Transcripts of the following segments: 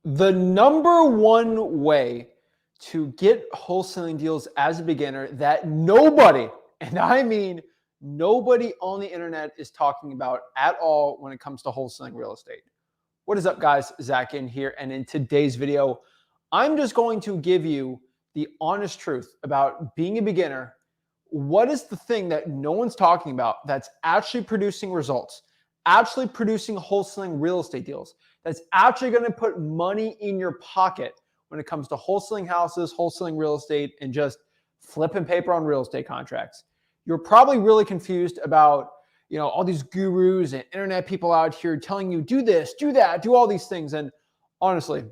The number one way to get wholesaling deals as a beginner that nobody, and I mean nobody on the internet is talking about at all when it comes to wholesaling real estate. What is up, guys? Zach in here. And in today's video, I'm just going to give you the honest truth about being a beginner. What is the thing that no one's talking about that's actually producing results, actually producing wholesaling real estate deals, that's actually going to put money in your pocket when it comes to wholesaling houses, wholesaling real estate, and just flipping paper on real estate contracts? You're probably really confused about all these gurus and internet people out here telling you, do this, do that, do all these things. And honestly,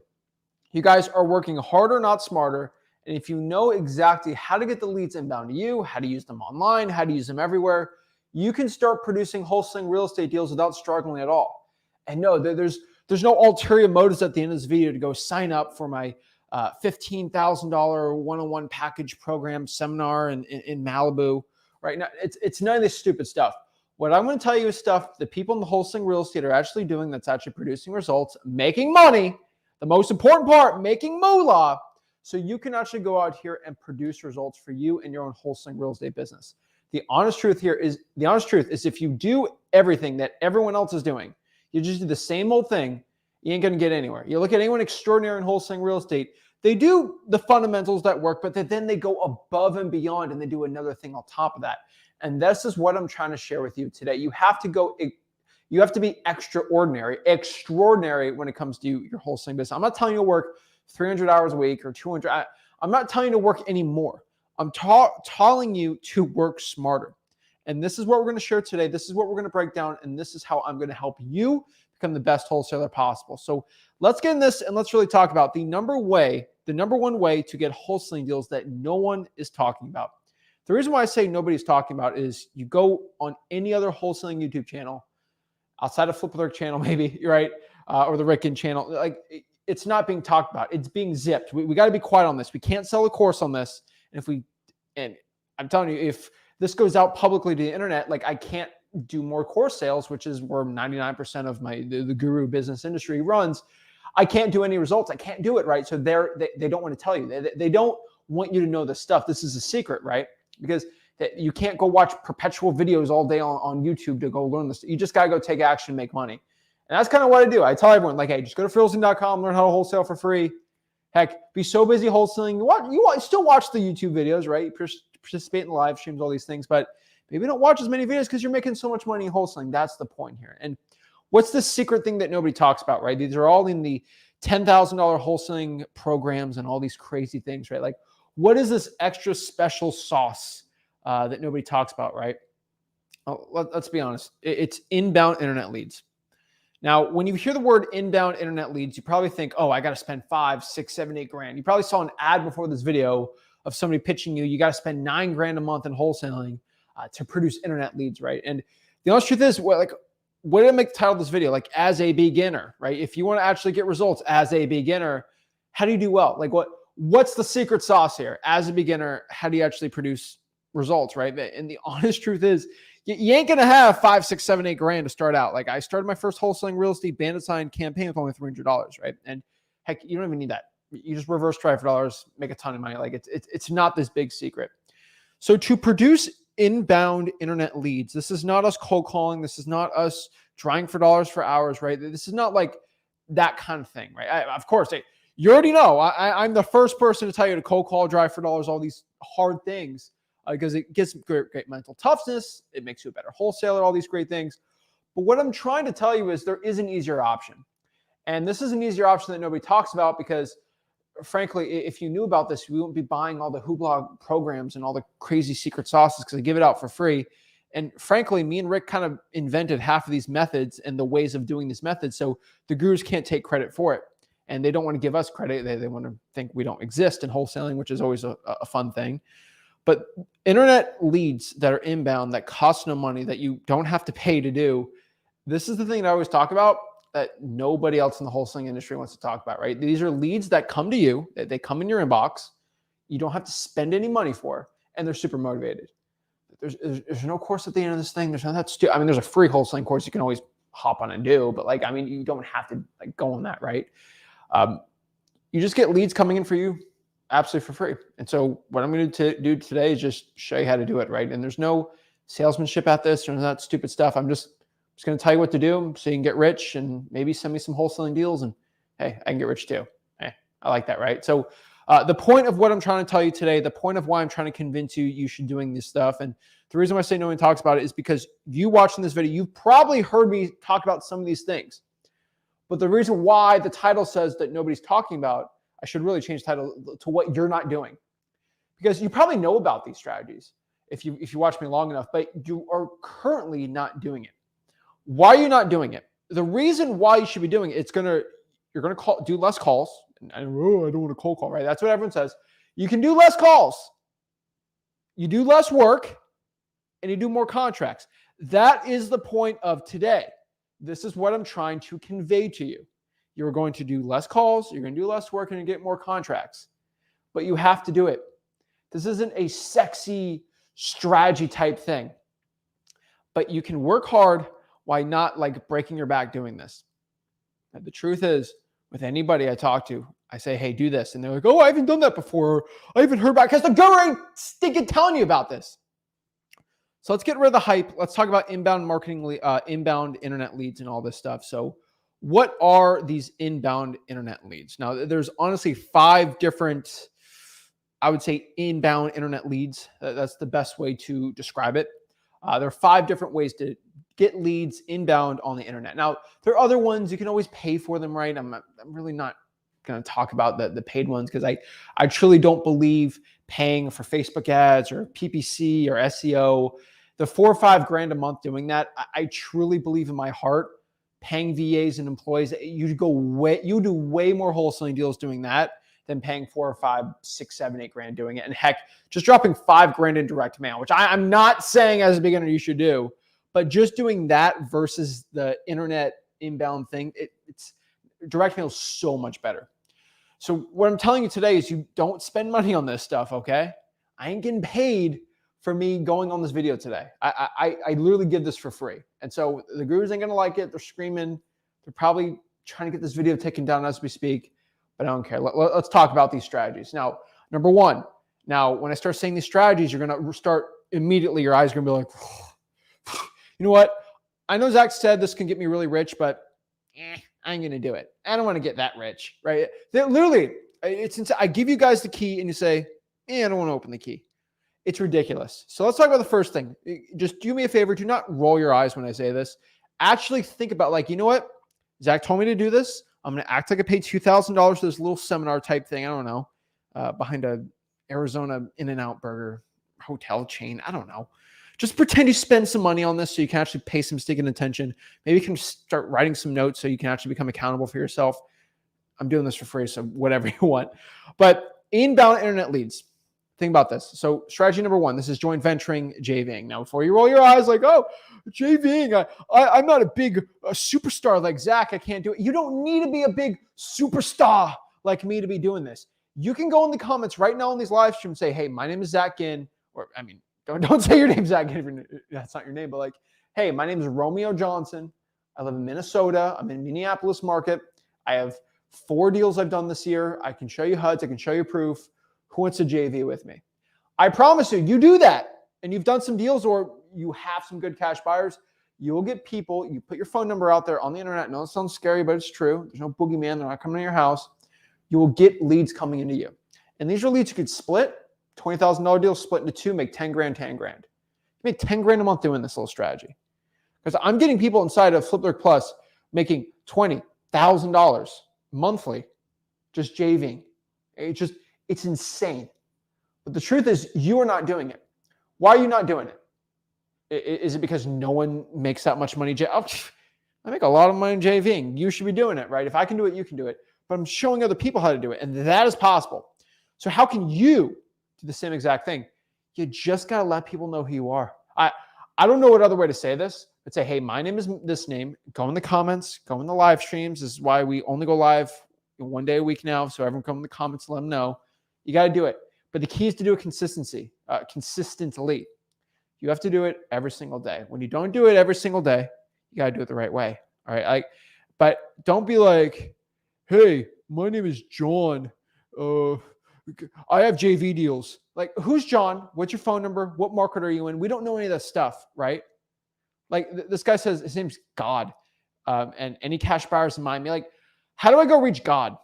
you guys are working harder, not smarter. And if you know exactly how to get the leads inbound to you, how to use them online, how to use them everywhere, you can start producing wholesaling real estate deals without struggling at all. And no, there's no ulterior motives at the end of this video to go sign up for my $15,000 one-on-one package program seminar in Malibu. Right now, it's none of this stupid stuff. What I'm going to tell you is stuff that people in the wholesaling real estate are actually doing that's actually producing results, making money. The most important part, making moolah, so you can actually go out here and produce results for you and your own wholesaling real estate business. The honest truth is if you do everything that everyone else is doing, you just do the same old thing, you ain't going to get anywhere. You look at anyone extraordinary in wholesaling real estate, they do the fundamentals that work, but then they go above and beyond and they do another thing on top of that. And this is what I'm trying to share with you today. You have to be extraordinary when it comes to your wholesaling business. I'm not telling you to work 300 hours a week or 200. I'm not telling you to work anymore. I'm telling you to work smarter. And this is what we're going to share today. This is what we're going to break down. And this is how I'm going to help you become the best wholesaler possible. So let's get in this and let's really talk about the number one way to get wholesaling deals that no one is talking about. The reason why I say nobody's talking about is you go on any other wholesaling YouTube channel, outside of Flip Alert channel, maybe, right? Or the Rick Ginn channel, it's not being talked about. It's being zipped. We got to be quiet on this. We can't sell a course on this. And I'm telling you, if this goes out publicly to the internet, I can't do more course sales, which is where 99% of the guru business industry runs. I can't do any results. I can't do it, right? So they don't want to tell you. They don't want you to know this stuff. This is a secret, right? Because you can't go watch perpetual videos all day on YouTube to go learn this. You just got to go take action, make money. And that's kind of what I do. I tell everyone, hey, just go to freelancing.com, learn how to wholesale for free. Heck, be so busy wholesaling. You still watch the YouTube videos, right? You participate in the live streams, all these things, but maybe don't watch as many videos because you're making so much money in wholesaling. That's the point here. And what's the secret thing that nobody talks about, right? These are all in the $10,000 wholesaling programs and all these crazy things, right? What is this extra special sauce that nobody talks about, right? Let's be honest. It's inbound internet leads. Now, when you hear the word inbound internet leads, you probably think, oh, I got to spend 5, 6, 7, 8 grand. You probably saw an ad before this video of somebody pitching you got to spend 9 grand a month in wholesaling to produce internet leads, right? And the honest truth is, what did I make the title of this video? As a beginner, right? If you want to actually get results as a beginner, how do you do well? What's the secret sauce here? As a beginner, how do you actually produce results, right? And the honest truth is, you ain't going to have 5, 6, 7, 8 grand to start out. I started my first wholesaling real estate Bandit campaign with only $300, right? And heck, you don't even need that. You just reverse try for dollars, make a ton of money. It's not this big secret. So to produce inbound internet leads, this is not us cold calling. This is not us trying for dollars for hours, right? This is not that kind of thing, right? Of course, you already know I'm the first person to tell you to cold call, drive for dollars, all these hard things. Because it gets great mental toughness. It makes you a better wholesaler, all these great things. But what I'm trying to tell you is there is an easier option. And this is an easier option that nobody talks about because, frankly, if you knew about this, we wouldn't be buying all the hoopla programs and all the crazy secret sauces because they give it out for free. And frankly, me and Rick kind of invented half of these methods and the ways of doing this method. So the gurus can't take credit for it. And they don't want to give us credit. They want to think we don't exist in wholesaling, which is always a fun thing. But internet leads that are inbound, that cost no money, that you don't have to pay to do, this is the thing that I always talk about that nobody else in the wholesaling industry wants to talk about, right? These are leads that come to you, they come in your inbox, you don't have to spend any money for, and they're super motivated. There's no course at the end of this thing. There's none of that. There's a free wholesaling course you can always hop on and do, but you don't have to go on that, right? You just get leads coming in for you absolutely for free. And so what I'm going to do today is just show you how to do it, right? And there's no salesmanship at this or that stupid stuff. I'm just going to tell you what to do so you can get rich and maybe send me some wholesaling deals and hey, I can get rich too. Hey, I like that, right? So the point of what I'm trying to tell you today, the point of why I'm trying to convince you should doing this stuff, and the reason why I say no one talks about it is because you watching this video, you've probably heard me talk about some of these things. But the reason why the title says that nobody's talking about, I should really change the title to what you're not doing. Because you probably know about these strategies if you watch me long enough, but you are currently not doing it. Why are you not doing it? The reason why you should be doing it, you're going to do less calls. And I don't want to cold call, right? That's what everyone says. You can do less calls. You do less work and you do more contracts. That is the point of today. This is what I'm trying to convey to you. You're going to do less calls, you're going to do less work, and you get more contracts. But you have to do it. This isn't a sexy strategy type thing. But you can work hard while not like breaking your back doing this. And the truth is, with anybody I talk to, I say, hey, do this. And they're like, oh, I haven't done that before. I haven't heard back because the guru ain't stinking telling you about this. So let's get rid of the hype. Let's talk about inbound marketing, inbound internet leads and all this stuff. So what are these inbound internet leads? Now, there's honestly 5 different, I would say, inbound internet leads. That's the best way to describe it. There are 5 different ways to get leads inbound on the internet. Now, there are other ones. You can always pay for them, right? I'm really not going to talk about the paid ones because I truly don't believe paying for Facebook ads or PPC or SEO. The $4 or $5 grand a month doing that, I truly believe in my heart, paying VAs and employees, you do way more wholesaling deals doing that than paying 4 or 5, 6, 7, 8 grand doing it. And heck, just dropping 5 grand in direct mail, which I'm not saying as a beginner you should do, but just doing that versus the internet inbound thing, it's direct mail is so much better. So what I'm telling you today is you don't spend money on this stuff, okay? I ain't getting paid for me going on this video today. I literally give this for free. And so the gurus ain't gonna like it. They're screaming. They're probably trying to get this video taken down as we speak, but I don't care. Let's talk about these strategies. Now, number 1, now when I start saying these strategies, you're gonna start immediately, your eyes are gonna be like, you know what? I know Zach said this can get me really rich, but I ain't gonna do it. I don't wanna get that rich, right? Literally, I give you guys the key and you say, I don't wanna open the key. It's ridiculous. So let's talk about the first thing. Just do me a favor. Do not roll your eyes when I say this. Actually think about like, you know what? Zach told me to do this. I'm going to act like I paid $2,000 for this little seminar type thing. I don't know. Behind a Arizona In-N-Out burger hotel chain. I don't know. Just pretend you spend some money on this so you can actually pay some sticking attention. Maybe you can start writing some notes so you can actually become accountable for yourself. I'm doing this for free, so whatever you want. But inbound internet leads. Think about this. So strategy number 1, this is joint venturing, JVing. Now, before you roll your eyes like, oh, JVing, I'm not a big superstar like Zach. I can't do it. You don't need to be a big superstar like me to be doing this. You can go in the comments right now on these live streams and say, hey, my name is Zach Ginn. Or, I mean, don't say your name, Zach Ginn. That's not your name. But like, hey, my name is Romeo Johnson. I live in Minnesota. I'm in Minneapolis market. I have 4 deals I've done this year. I can show you HUDs. I can show you proof. Who wants to JV with me? I promise you do that and you've done some deals or you have some good cash buyers, you will get people, you put your phone number out there on the internet. No, it sounds scary, but it's true. There's no boogeyman. They're not coming to your house. You will get leads coming into you. And these are leads you could split, $20,000 deal, split into 2, make 10 grand, 10 grand. You make 10 grand a month doing this little strategy. Because I'm getting people inside of FlipLurk Plus making $20,000 monthly just JVing. It's insane. But the truth is you are not doing it. Why are you not doing it? Is it because no one makes that much money? I make a lot of money JVing. You should be doing it, right? If I can do it, you can do it. But I'm showing other people how to do it, and that is possible. So how can you do the same exact thing? You just got to let people know who you are. I don't know what other way to say this, but say, hey, my name is this name. Go in the comments. Go in the live streams. This is why we only go live 1 day a week now. So everyone come in the comments and let them know. You got to do it. But the key is to do it consistently. You have to do it every single day. When you don't do it every single day, you got to do it the right way. All right. But don't be like, hey, my name is John. I have JV deals. Like, who's John? What's your phone number? What market are you in? We don't know any of that stuff, right? Like this guy says his name's God. And any cash buyers in mind, me like, how do I go reach God?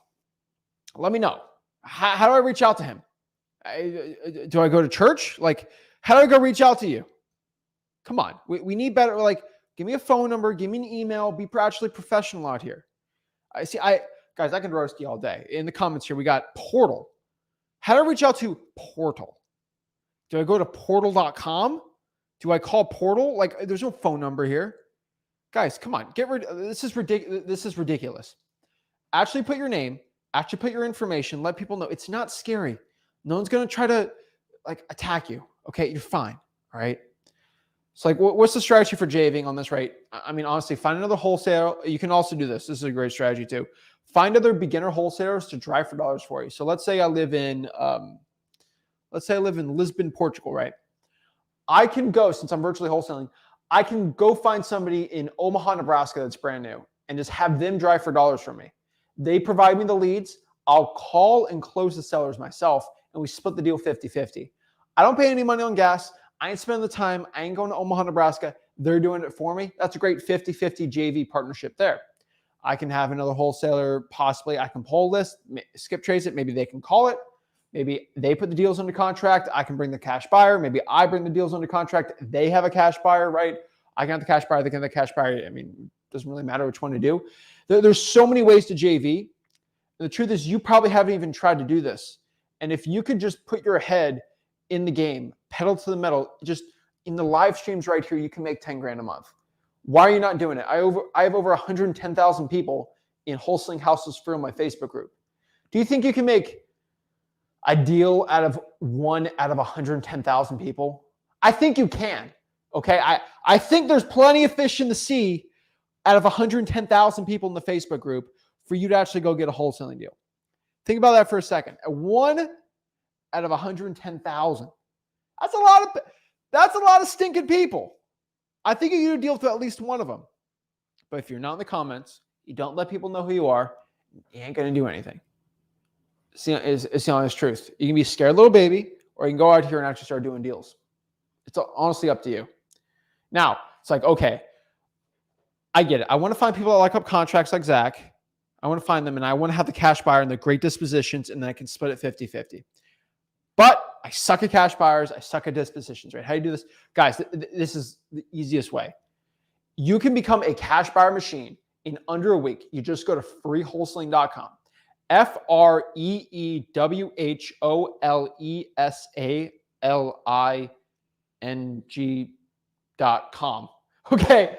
Let me know. How do I reach out to him? Do I go to church? Like, how do I go reach out to you? Come on. We need better. Like, give me a phone number. Give me an email. Be actually professional out here. Guys, I can roast you all day. In the comments here, we got Portal. How do I reach out to Portal? Do I go to portal.com? Do I call Portal? Like, there's no phone number here. Guys, come on. This is ridiculous. This is ridiculous. Actually put your name. Actually put your information. Let people know. It's not scary. No one's going to try to like attack you. Okay, you're fine. All right. So like, what's the strategy for JVing on this, right? I mean, honestly, find another wholesaler. You can also do this. This is a great strategy too. Find other beginner wholesalers to drive for dollars for you. So let's say I live in Lisbon, Portugal, right? I can go, since I'm virtually wholesaling, I can go find somebody in Omaha, Nebraska that's brand new and just have them drive for dollars for me. They provide me the leads. I'll call and close the sellers myself, and we split the deal 50-50. I don't pay any money on gas. I ain't spending the time. I ain't going to Omaha, Nebraska. They're doing it for me. That's a great 50-50 JV partnership there. I can have another wholesaler, possibly. I can pull list, skip trace it. Maybe they can call it. Maybe they put the deals under contract. I can bring the cash buyer. Maybe I bring the deals under contract. They have a cash buyer, right? I can have the cash buyer. They can have the cash buyer. I mean, it doesn't really matter which one to do. There's so many ways to JV. And the truth is, you probably haven't even tried to do this. And if you could just put your head in the game, pedal to the metal, just in the live streams right here, you can make 10 grand a month. Why are you not doing it? I have over 110,000 people in wholesaling houses for my Facebook group. Do you think you can make a deal out of 1 out of 110,000 people? I think you can. Okay. I think there's plenty of fish in the sea out of 110,000 people in the Facebook group for you to actually go get a wholesaling deal. Think about that for a second. At 1 out of 110,000. That's a lot of stinking people. I think you do a deal with at least one of them. But if you're not in the comments, you don't let people know who you are, you ain't going to do anything. It's the honest truth. You can be a scared little baby, or you can go out here and actually start doing deals. It's honestly up to you. Now, it's like, okay, I get it. I want to find people that lock up contracts like Zach. I want to find them, and I want to have the cash buyer and the great dispositions, and then I can split it 50-50. But I suck at cash buyers. I suck at dispositions, right? How do you do this? Guys, this is the easiest way. You can become a cash buyer machine in under a week. You just go to freewholesaling.com. freewholesaling.com. Okay.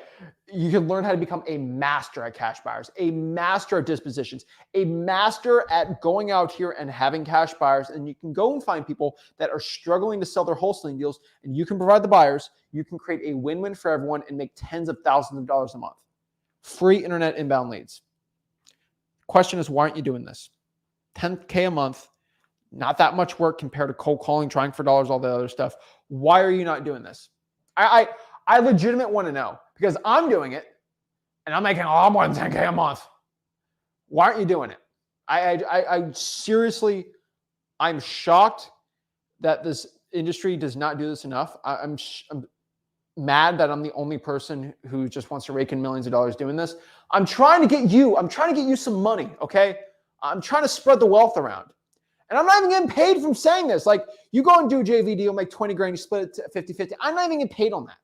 You can learn how to become a master at cash buyers, a master at dispositions, a master at going out here and having cash buyers. And you can go and find people that are struggling to sell their wholesaling deals, and you can provide the buyers. You can create a win-win for everyone and make tens of thousands of dollars a month. Free internet inbound leads. Question is, why aren't you doing this? $10K a month, not that much work compared to cold calling, trying for dollars, all the other stuff. Why are you not doing this? I legitimately want to know, because I'm doing it and I'm making a lot more than $10K a month. Why aren't you doing it? I seriously, I'm shocked that this industry does not do this enough. I'm mad that I'm the only person who just wants to rake in millions of dollars doing this. I'm trying to get you some money, okay? I'm trying to spread the wealth around. And I'm not even getting paid from saying this. Like, you go and do a JV deal, make 20 grand, you split it to 50-50. I'm not even getting paid on that.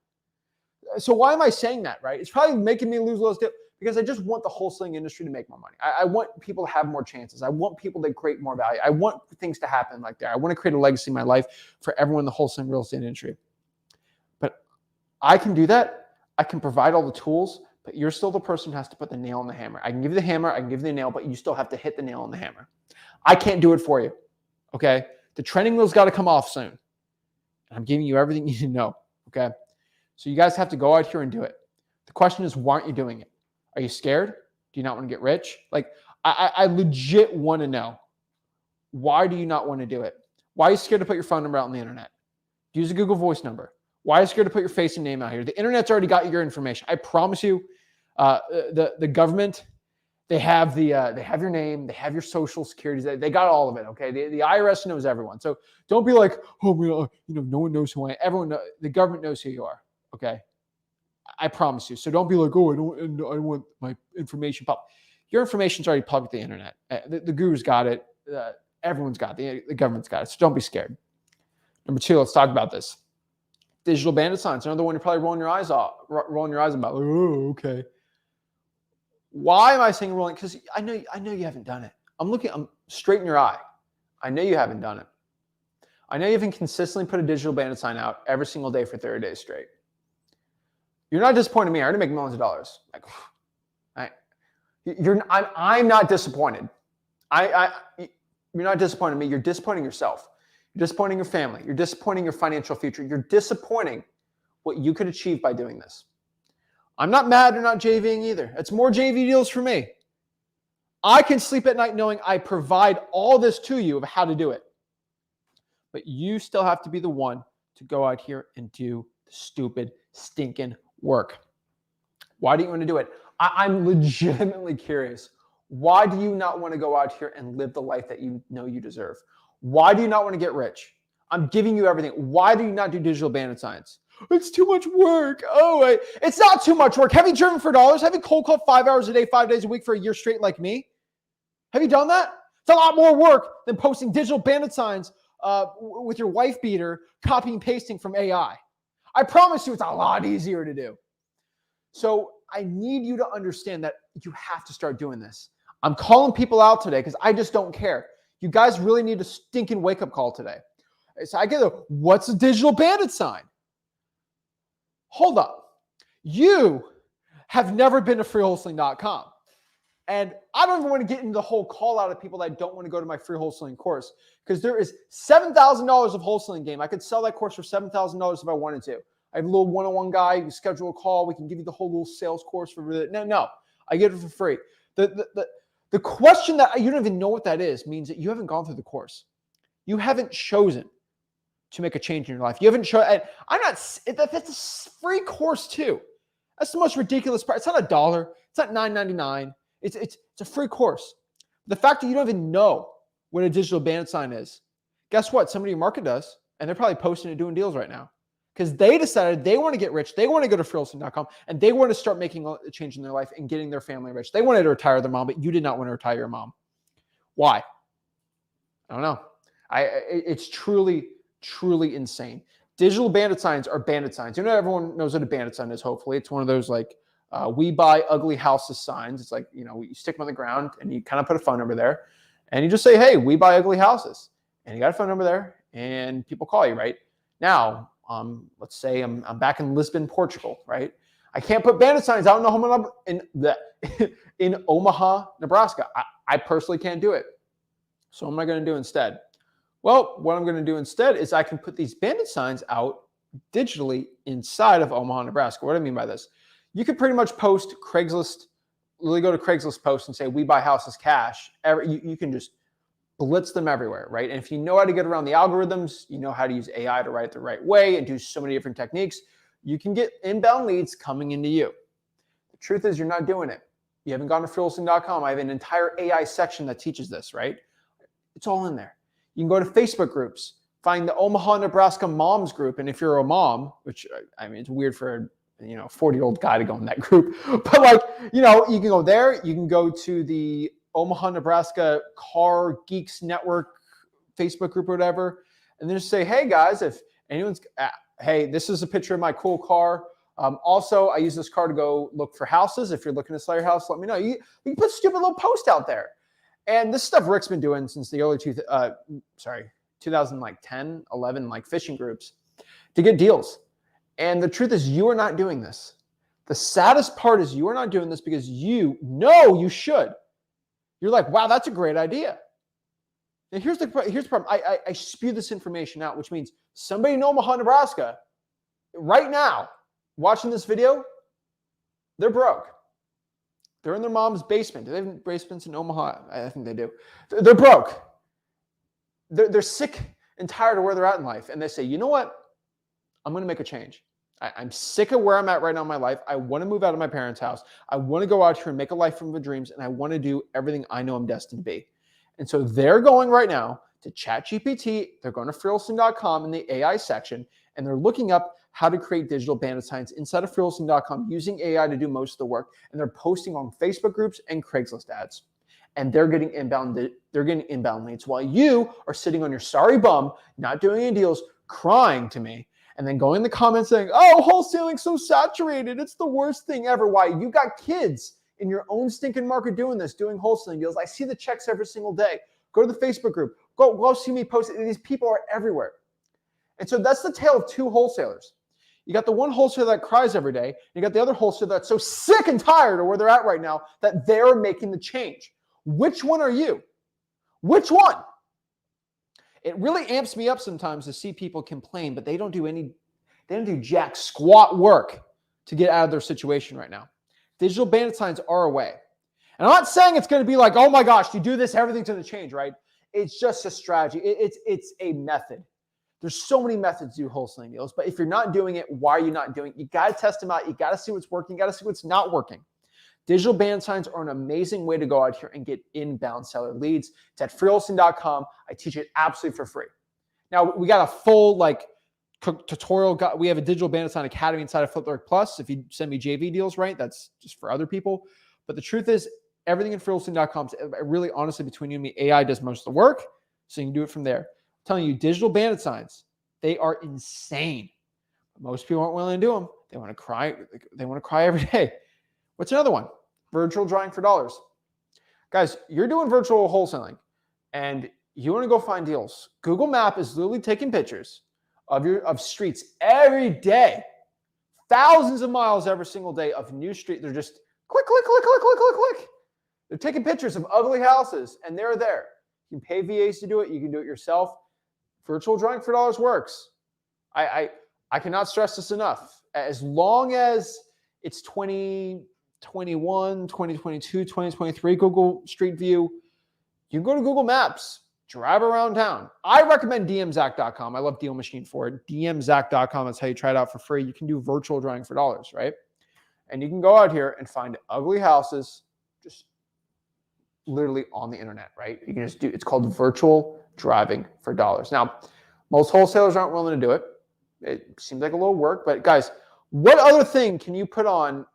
So why am I saying that, right? It's probably making me lose those deals because I just want the wholesaling industry to make more money. I want people to have more chances. I want people to create more value. I want things to happen like that. I want to create a legacy in my life for everyone in the wholesaling real estate industry. But I can do that. I can provide all the tools, but you're still the person who has to put the nail on the hammer. I can give you the hammer, I can give you the nail, but you still have to hit the nail on the hammer. I can't do it for you, okay? The training wheel's got to come off soon. And I'm giving you everything you need to know, okay? So you guys have to go out here and do it. The question is, why aren't you doing it? Are you scared? Do you not want to get rich? Like, I legit want to know, why do you not want to do it? Why are you scared to put your phone number out on the internet? Use a Google Voice number. Why are you scared to put your face and name out here? The internet's already got your information. I promise you, the government They have they have your name, they have your social security, they got all of it. Okay, the IRS knows everyone, so don't be like, oh, no one knows who I am. Everyone, the government knows who you are. Okay, I promise you. So don't be like, oh, I don't want my information public. Your information's already public to the internet. The guru's got it. Everyone's got it. The government's got it. So don't be scared. Number two, let's talk about this. Digital bandit signs. Another one you're probably rolling your eyes about. Like, oh, okay. Why am I saying rolling? Because I know you haven't done it. I'm straight in your eye. I know you haven't done it. I know you haven't consistently put a digital bandit sign out every single day for 30 days straight. You're not disappointing me. I already make millions of dollars. Like, I'm not disappointed. You're not disappointing me. You're disappointing yourself. You're disappointing your family. You're disappointing your financial future. You're disappointing what you could achieve by doing this. I'm not mad or not JVing either. It's more JV deals for me. I can sleep at night knowing I provide all this to you of how to do it. But you still have to be the one to go out here and do the stupid, stinking work. Why do you want to do it? I'm legitimately curious. Why do you not want to go out here and live the life that you know you deserve? Why do you not want to get rich? I'm giving you everything. Why do you not do digital bandit signs? It's too much work. Oh, it's not too much work. Have you driven for dollars? Have you cold called 5 hours a day, 5 days a week for a year straight like me? Have you done that? It's a lot more work than posting digital bandit signs with your wife beater, copying and pasting from AI. I promise you it's a lot easier to do. So I need you to understand that you have to start doing this. I'm calling people out today because I just don't care. You guys really need a stinking wake-up call today. So I get what's a digital bandit sign? Hold up. You have never been to freewholesaling.com. And I don't even want to get into the whole call out of people that don't want to go to my free wholesaling course because there is $7,000 of wholesaling game. I could sell that course for $7,000 if I wanted to. I have a little one-on-one guy. You schedule a call. We can give you the whole little sales course for no. I get it for free. The question that you don't even know what that is means that you haven't gone through the course. You haven't chosen to make a change in your life. You haven't chosen. That's a free course too. That's the most ridiculous part. It's not $1. It's not $9.99. It's a free course. The fact that you don't even know what a digital bandit sign is, guess what? Somebody in your market does, and they're probably posting and doing deals right now because they decided they want to get rich. They want to go to freewholesaling.com, and they want to start making a change in their life and getting their family rich. They wanted to retire their mom, but you did not want to retire your mom. Why? I don't know. It's truly insane. Digital bandit signs are bandit signs. You know, everyone knows what a bandit sign is, hopefully. It's one of those like we buy ugly houses signs. It's like, you stick them on the ground and you kind of put a phone number there and you just say, hey, we buy ugly houses. And you got a phone number there and people call you, right? Now, let's say I'm back in Lisbon, Portugal, right? I can't put bandit signs out in Omaha, Nebraska. I personally can't do it. So what am I going to do instead? Well, what I'm going to do instead is I can put these bandit signs out digitally inside of Omaha, Nebraska. What do I mean by this? You could pretty much post Craigslist, literally go to Craigslist post and say, we buy houses cash. You can just blitz them everywhere, right? And if you know how to get around the algorithms, you know how to use AI to write it the right way and do so many different techniques, you can get inbound leads coming into you. The truth is you're not doing it. You haven't gone to freewholesaling.com. I have an entire AI section that teaches this, right? It's all in there. You can go to Facebook groups, find the Omaha, Nebraska moms group. And if you're a mom, which I mean, it's weird for a 40-year-old guy to go in that group, but you can go there. You can go to the Omaha, Nebraska Car Geeks Network Facebook group or whatever. And then just say, hey guys, if anyone's, hey, this is a picture of my cool car. Also, I use this car to go look for houses. If you're looking to sell your house, let me know. You can put a stupid little post out there. And this stuff Rick's been doing since the early 2010, 11, like fishing groups to get deals. And the truth is you are not doing this. The saddest part is you are not doing this because you know you should. You're like, wow, that's a great idea. Now here's the problem. I spew this information out, which means somebody in Omaha, Nebraska, right now, watching this video, they're broke. They're in their mom's basement. Do they have basements in Omaha? I think they do. They're broke. They're sick and tired of where they're at in life. And they say, you know what? I'm going to make a change. I'm sick of where I'm at right now in my life. I want to move out of my parents' house. I want to go out here and make a life from the dreams, and I want to do everything I know I'm destined to be. And so they're going right now to ChatGPT. They're going to wholesaling.com in the AI section, and they're looking up how to create digital bandit signs inside of wholesaling.com using AI to do most of the work. And they're posting on Facebook groups and Craigslist ads. And they're getting inbound leads while you are sitting on your sorry bum, not doing any deals, crying to me, and then going in the comments saying, oh, wholesaling's so saturated. It's the worst thing ever. Why? You got kids in your own stinking market doing this, doing wholesaling deals. I see the checks every single day. Go to the Facebook group. Go see me post it. These people are everywhere. And so that's the tale of two wholesalers. You got the one wholesaler that cries every day. And you got the other wholesaler that's so sick and tired of where they're at right now that they're making the change. Which one are you? Which one? It really amps me up sometimes to see people complain, but they don't do jack squat work to get out of their situation right now. Digital bandit signs are a way. And I'm not saying it's going to be like, oh my gosh, you do this, everything's going to change, right? It's just a strategy. It's a method. There's so many methods to do wholesaling deals, but if you're not doing it, why are you not doing it? You got to test them out. You got to see what's working. You got to see what's not working. Digital bandit signs are an amazing way to go out here and get inbound seller leads. It's at freewholesaling.com. I teach it absolutely for free. Now, we got a full tutorial. We have a digital bandit sign academy inside of Flip Plus. If you send me JV deals, right, that's just for other people. But the truth is, everything in freewholesaling.com, really honestly, between you and me, AI does most of the work, so you can do it from there. I'm telling you, digital bandit signs, they are insane. Most people aren't willing to do them. They want to cry. They want to cry every day. What's another one? Virtual drawing for dollars. Guys, you're doing virtual wholesaling and you want to go find deals. Google Map is literally taking pictures of streets every day, thousands of miles every single day of new street. They're just click, click, click, click, click, click, click. They're taking pictures of ugly houses and they're there. You can pay VAs to do it. You can do it yourself. Virtual drawing for dollars works. I cannot stress this enough. As long as it's 2021, 2022, 2023 Google Street View, you can go to Google Maps, drive around town. I recommend dmzack.com. I love Deal Machine for it. dmzack.com. That's how you try it out for free. You can do virtual drawing for dollars, right? And you can go out here and find ugly houses just literally on the internet, right? You can just do, it's called virtual driving for dollars. Now, most wholesalers aren't willing to do it. It seems like a little work, but guys, what other thing can you put on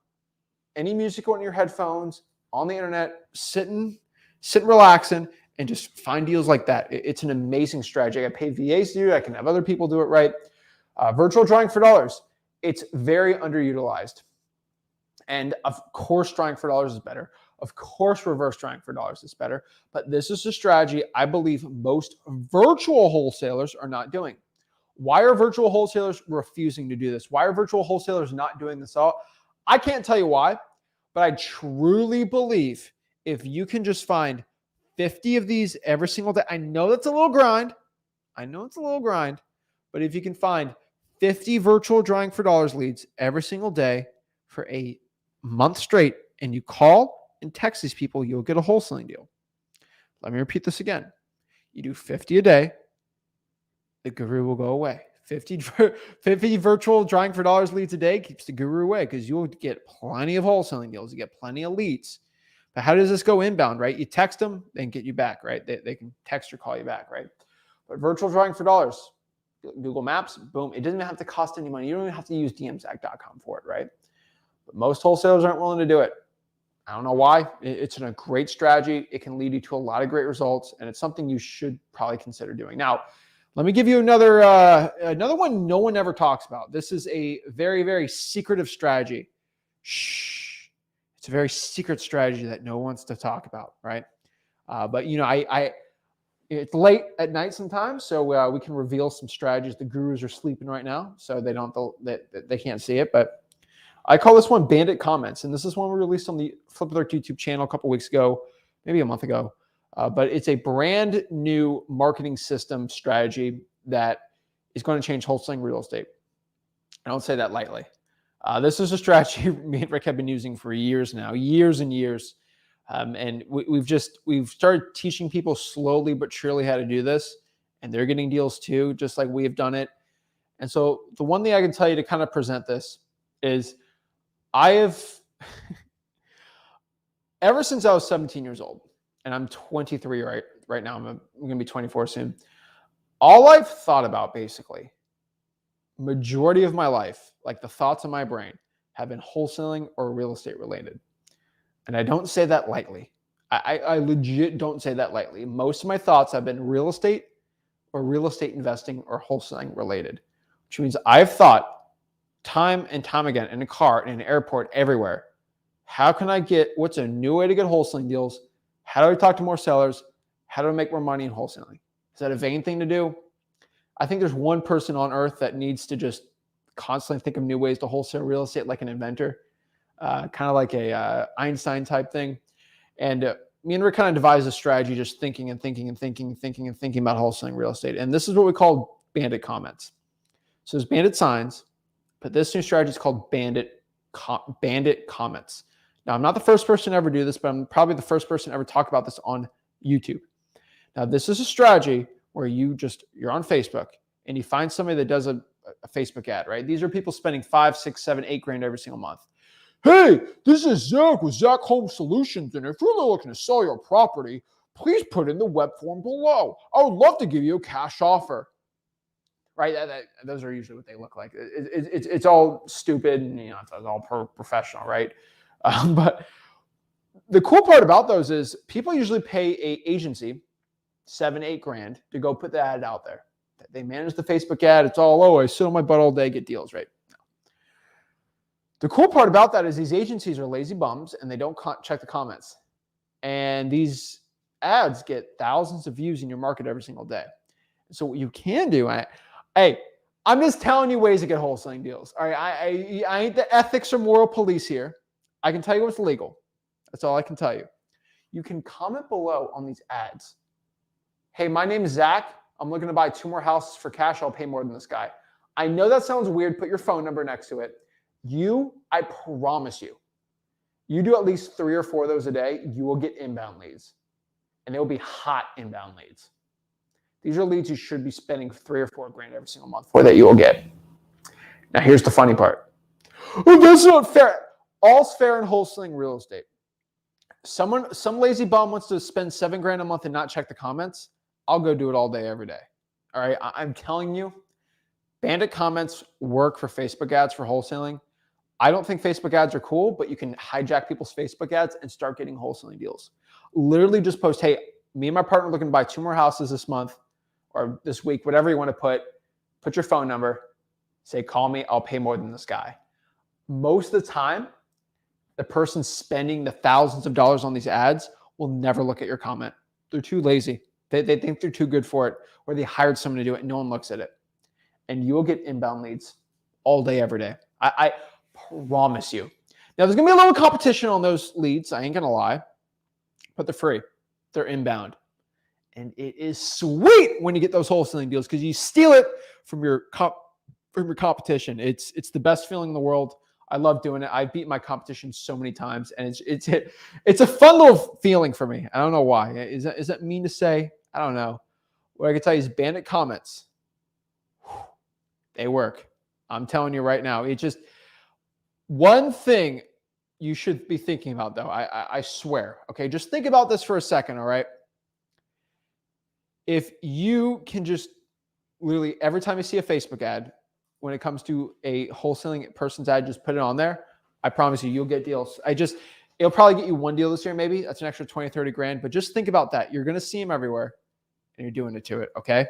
any music on your headphones, on the internet, sitting relaxing, and just find deals like that? It's an amazing strategy. I pay VAs to do it. I can have other people do it, right? Virtual drawing for dollars. It's very underutilized. And of course, drawing for dollars is better. Of course, reverse drawing for dollars is better. But this is a strategy I believe most virtual wholesalers are not doing. Why are virtual wholesalers refusing to do this? Why are virtual wholesalers not doing this all? I can't tell you why, but I truly believe if you can just find 50 of these every single day, I know that's a little grind. But if you can find 50 virtual drawing for dollars leads every single day for a month straight, and you call and text these people, you'll get a wholesaling deal. Let me repeat this again. You do 50 a day, the guru will go away. 50 virtual drawing for dollars leads a day keeps the guru away because you'll get plenty of wholesaling deals. You get plenty of leads. But how does this go inbound, right? You text them, they can get you back, right? They can text or call you back, right? But virtual drawing for dollars, Google Maps, boom. It doesn't have to cost any money. You don't even have to use dmzack.com for it, right? But most wholesalers aren't willing to do it. I don't know why. It's a great strategy. It can lead you to a lot of great results, and it's something you should probably consider doing. Now, let me give you another one no one ever talks about. This is a very, very secretive strategy. Shh. It's a very secret strategy that no one wants to talk about, right? But you know, it's late at night sometimes, so we can reveal some strategies. The gurus are sleeping right now, so they can't see it. But I call this one Bandit Comments, and this is one we released on the Flip Alert YouTube channel a couple weeks ago, maybe a month ago. But it's a brand new marketing system strategy that is going to change wholesaling real estate. I don't say that lightly. This is a strategy me and Rick have been using for years now, years and years. And we've started teaching people slowly but surely how to do this, and they're getting deals too, just like we have done it. And so the one thing I can tell you to kind of present this is I have, ever since I was 17 years old, and I'm 23 right now, I'm going to be 24 soon. All I've thought about basically, majority of my life, like the thoughts in my brain, have been wholesaling or real estate related. And I don't say that lightly. I legit don't say that lightly. Most of my thoughts have been real estate or real estate investing or wholesaling related, which means I've thought time and time again in a car, in an airport, everywhere, how can I get, what's a new way to get wholesaling deals? How do I talk to more sellers? How do I make more money in wholesaling? Is that a vain thing to do? I think there's one person on earth that needs to just constantly think of new ways to wholesale real estate, like an inventor, kind of like a Einstein type thing. And me and Rick kind of devised a strategy, just thinking about wholesaling real estate. And this is what we call Bandit Comments. So there's Bandit signs, but this new strategy is called Bandit Comments. Now, I'm not the first person to ever do this, but I'm probably the first person to ever talk about this on YouTube. Now, this is a strategy where you're on Facebook and you find somebody that does a Facebook ad, right? These are people spending 5, 6, 7, 8 grand every single month. Hey, this is Zach with Zach Home Solutions, and if you're really looking to sell your property, please put in the web form below. I would love to give you a cash offer. Right? Those are usually what they look like. It's all stupid, and it's all professional, right? But the cool part about those is people usually pay an agency 7, 8 grand to go put the ad out there. They manage the Facebook ad. It's all, I sit on my butt all day, get deals, right? No. The cool part about that is these agencies are lazy bums and they don't check the comments. And these ads get thousands of views in your market every single day. So what you can do, hey, I'm just telling you ways to get wholesaling deals. All right, I ain't the ethics or moral police here. I can tell you what's legal. That's all I can tell you. You can comment below on these ads. Hey, my name is Zach. I'm looking to buy 2 more houses for cash. I'll pay more than this guy. I know that sounds weird. Put your phone number next to it. I promise you, you do at least 3 or 4 of those a day, you will get inbound leads. And they will be hot inbound leads. These are leads you should be spending 3 or 4 grand every single month for that you will get. Now, here's the funny part. Oh, that's not fair. All's fair in wholesaling real estate. Some lazy bum wants to spend 7 grand a month and not check the comments. I'll go do it all day, every day. All right. I'm telling you, Bandit Comments work for Facebook ads for wholesaling. I don't think Facebook ads are cool, but you can hijack people's Facebook ads and start getting wholesaling deals. Literally just post, hey, me and my partner are looking to buy 2 more houses this month or this week, whatever you want to put your phone number, say, call me, I'll pay more than this guy. Most of the time, the person spending the thousands of dollars on these ads will never look at your comment. They're too lazy. They think they're too good for it, or they hired someone to do it and no one looks at it. And you will get inbound leads all day, every day. I promise you. Now, there's going to be a little competition on those leads. I ain't going to lie, but they're free. They're inbound. And it is sweet when you get those wholesaling deals because you steal it from your competition. It's the best feeling in the world. I love doing it. I've beaten my competition so many times, and it's a fun little feeling for me. I don't know why. Is that mean to say? I don't know. What I can tell you is Bandit Comments. They work. I'm telling you right now. It's just one thing you should be thinking about, though. I swear. Okay, just think about this for a second. All right. If you can just literally every time you see a Facebook ad, when it comes to a wholesaling person's ad, just put it on there. I promise you, you'll get deals. It'll probably get you 1 deal this year, maybe. That's an extra 20, 30 grand. But just think about that. You're going to see them everywhere, and you're doing it to it, okay?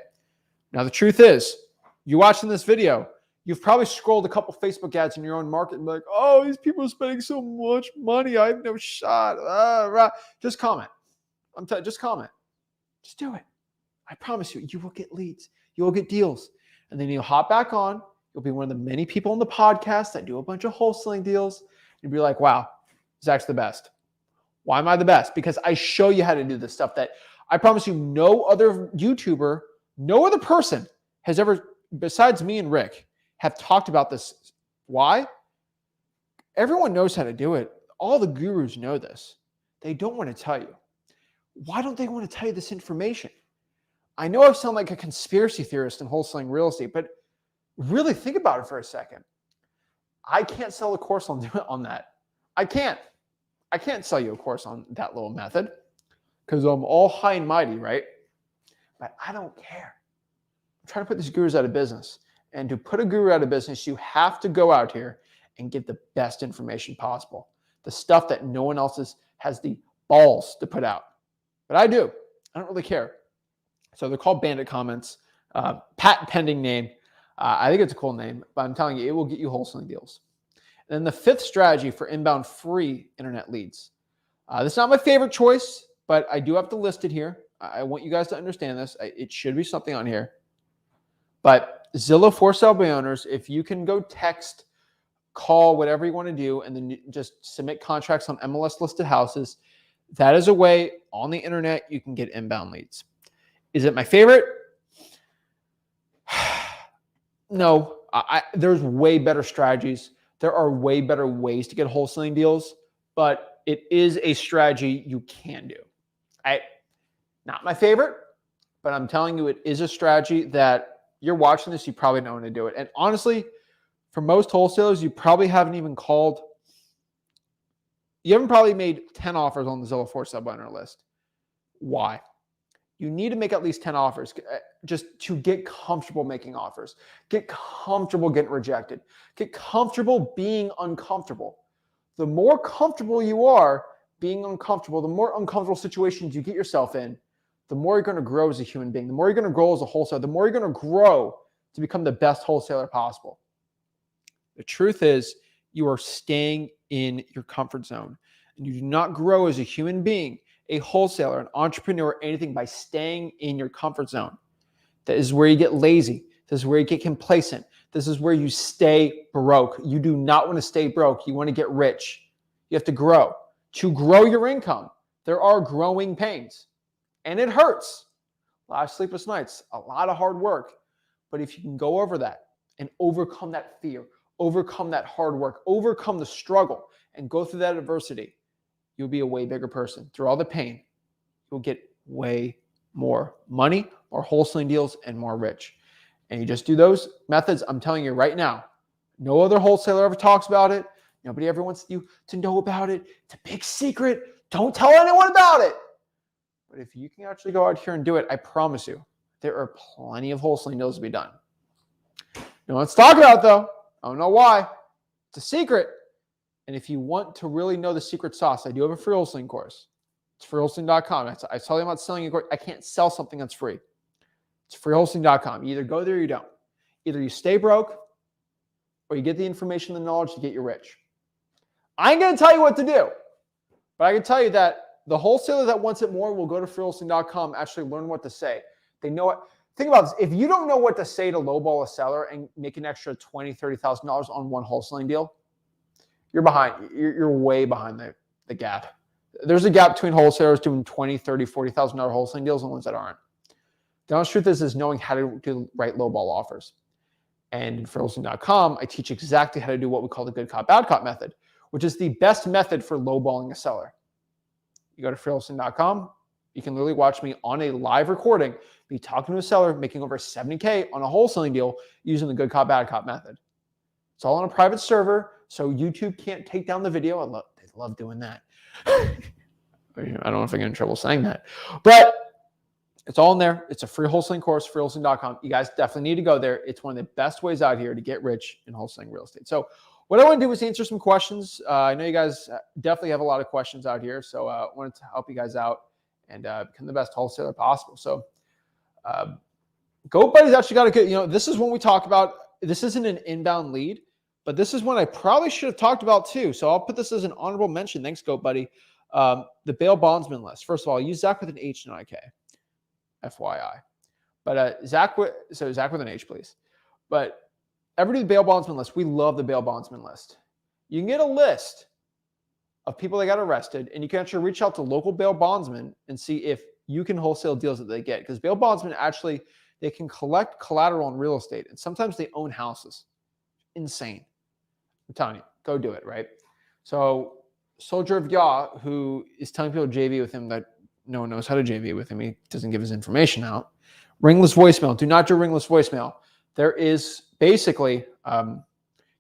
Now, the truth is, you're watching this video, you've probably scrolled a couple Facebook ads in your own market and be like, oh, these people are spending so much money. I have no shot. Just comment. Just comment. Just do it. I promise you, you will get leads. You will get deals. And then you'll hop back on. You'll be one of the many people on the podcast that do a bunch of wholesaling deals. You'll be like, wow, Zach's the best. Why am I the best? Because I show you how to do this stuff that I promise you no other YouTuber, no other person has ever, besides me and Rick, have talked about this. Why? Everyone knows how to do it. All the gurus know this. They don't want to tell you. Why don't they want to tell you this information? I know I sound like a conspiracy theorist in wholesaling real estate, but Really think about it for a second. I can't sell a course on that. I can't sell you a course on that little method because I'm all high and mighty, right? But I don't care. I'm trying to put these gurus out of business. And to put a guru out of business, you have to go out here and get the best information possible. The stuff that no one else has the balls to put out. But I do. I don't really care. So they're called Bandit Comments. Patent pending name. I think it's a cool name, but I'm telling you, it will get you wholesaling deals. And then the fifth strategy for inbound free internet leads. This is not my favorite choice, but I do have to list it here. I want you guys to understand this. It should be something on here. But Zillow for sale by owners, if you can go text, call, whatever you want to do, and then just submit contracts on MLS listed houses, that is a way on the internet you can get inbound leads. Is it my favorite? No, there's way better strategies. There are way better ways to get wholesaling deals, but it is a strategy you can do. Not my favorite, but I'm telling you, it is a strategy that you're watching this, you probably know how to do it. And honestly, for most wholesalers, you probably haven't even called. You haven't probably made 10 offers on the Zillow for sale by owner list. Why? You need to make at least 10 offers just to get comfortable making offers. Get comfortable getting rejected. Get comfortable being uncomfortable. The more comfortable you are being uncomfortable, the more uncomfortable situations you get yourself in, the more you're going to grow as a human being. The more you're going to grow as a wholesaler, the more you're going to grow to become the best wholesaler possible. The truth is, you are staying in your comfort zone, and you do not grow as a human being, a wholesaler, an entrepreneur, anything by staying in your comfort zone. That is where you get lazy. This is where you get complacent. This is where you stay broke. You do not want to stay broke. You want to get rich. You have to grow. To grow your income, there are growing pains, and it hurts. A lot of sleepless nights, a lot of hard work. But if you can go over that and overcome that fear, overcome that hard work, overcome the struggle, and go through that adversity, you'll be a way bigger person. Through all the pain, you'll get way more money, more wholesaling deals, and more rich. And you just do those methods. I'm telling you right now, no other wholesaler ever talks about it. Nobody ever wants you to know about it. It's a big secret. Don't tell anyone about it. But if you can actually go out here and do it, I promise you, there are plenty of wholesaling deals to be done. No one's talking about it, though. I don't know why. It's a secret. And if you want to really know the secret sauce, I do have a free wholesaling course. It's freewholesaling.com. I tell you about selling a course. I can't sell something that's free. It's freewholesaling.com. You either go there or you don't. Either you stay broke or you get the information and the knowledge to get you rich. I ain't going to tell you what to do, but I can tell you that the wholesaler that wants it more will go to freewholesaling.com, actually learn what to say. They know it. Think about this. If you don't know what to say to lowball a seller and make an extra $20,000, $30,000 on one wholesaling deal, you're behind. You're way behind the gap. There's a gap between wholesalers doing $20,000, $30,000, $40,000 wholesaling deals and ones that aren't. The honest truth is knowing how to do right lowball offers. And in freewholesaling.com, I teach exactly how to do what we call the good cop, bad cop method, which is the best method for lowballing a seller. You go to freewholesaling.com, you can literally watch me on a live recording, be talking to a seller, making over $70K on a wholesaling deal using the good cop, bad cop method. It's all on a private server, so YouTube can't take down the video. They love doing that. I don't know if I get in trouble saying that, but it's all in there. It's a free wholesaling course, freewholesaling.com. You guys definitely need to go there. It's one of the best ways out here to get rich in wholesaling real estate. So what I want to do is answer some questions. I know you guys definitely have a lot of questions out here, so I wanted to help you guys out and become the best wholesaler possible. So GoatBuddy's actually got a good, this is when we talk about, this isn't an inbound lead, but this is one I probably should have talked about too. So I'll put this as an honorable mention. Thanks, GoatBuddy. The bail bondsman list. First of all, use Zach with an H, not a K, FYI. But Zach with an H, please. But everybody, the bail bondsman list. We love the bail bondsman list. You can get a list of people that got arrested, and you can actually reach out to local bail bondsmen and see if you can wholesale deals that they get. Because bail bondsmen actually, they can collect collateral on real estate, and sometimes they own houses. Insane. I'm telling you, go do it, right? So Soldier of Yah, who is telling people to JV with him that no one knows how to JV with him, he doesn't give his information out. Ringless voicemail. Do not do ringless voicemail. There is basically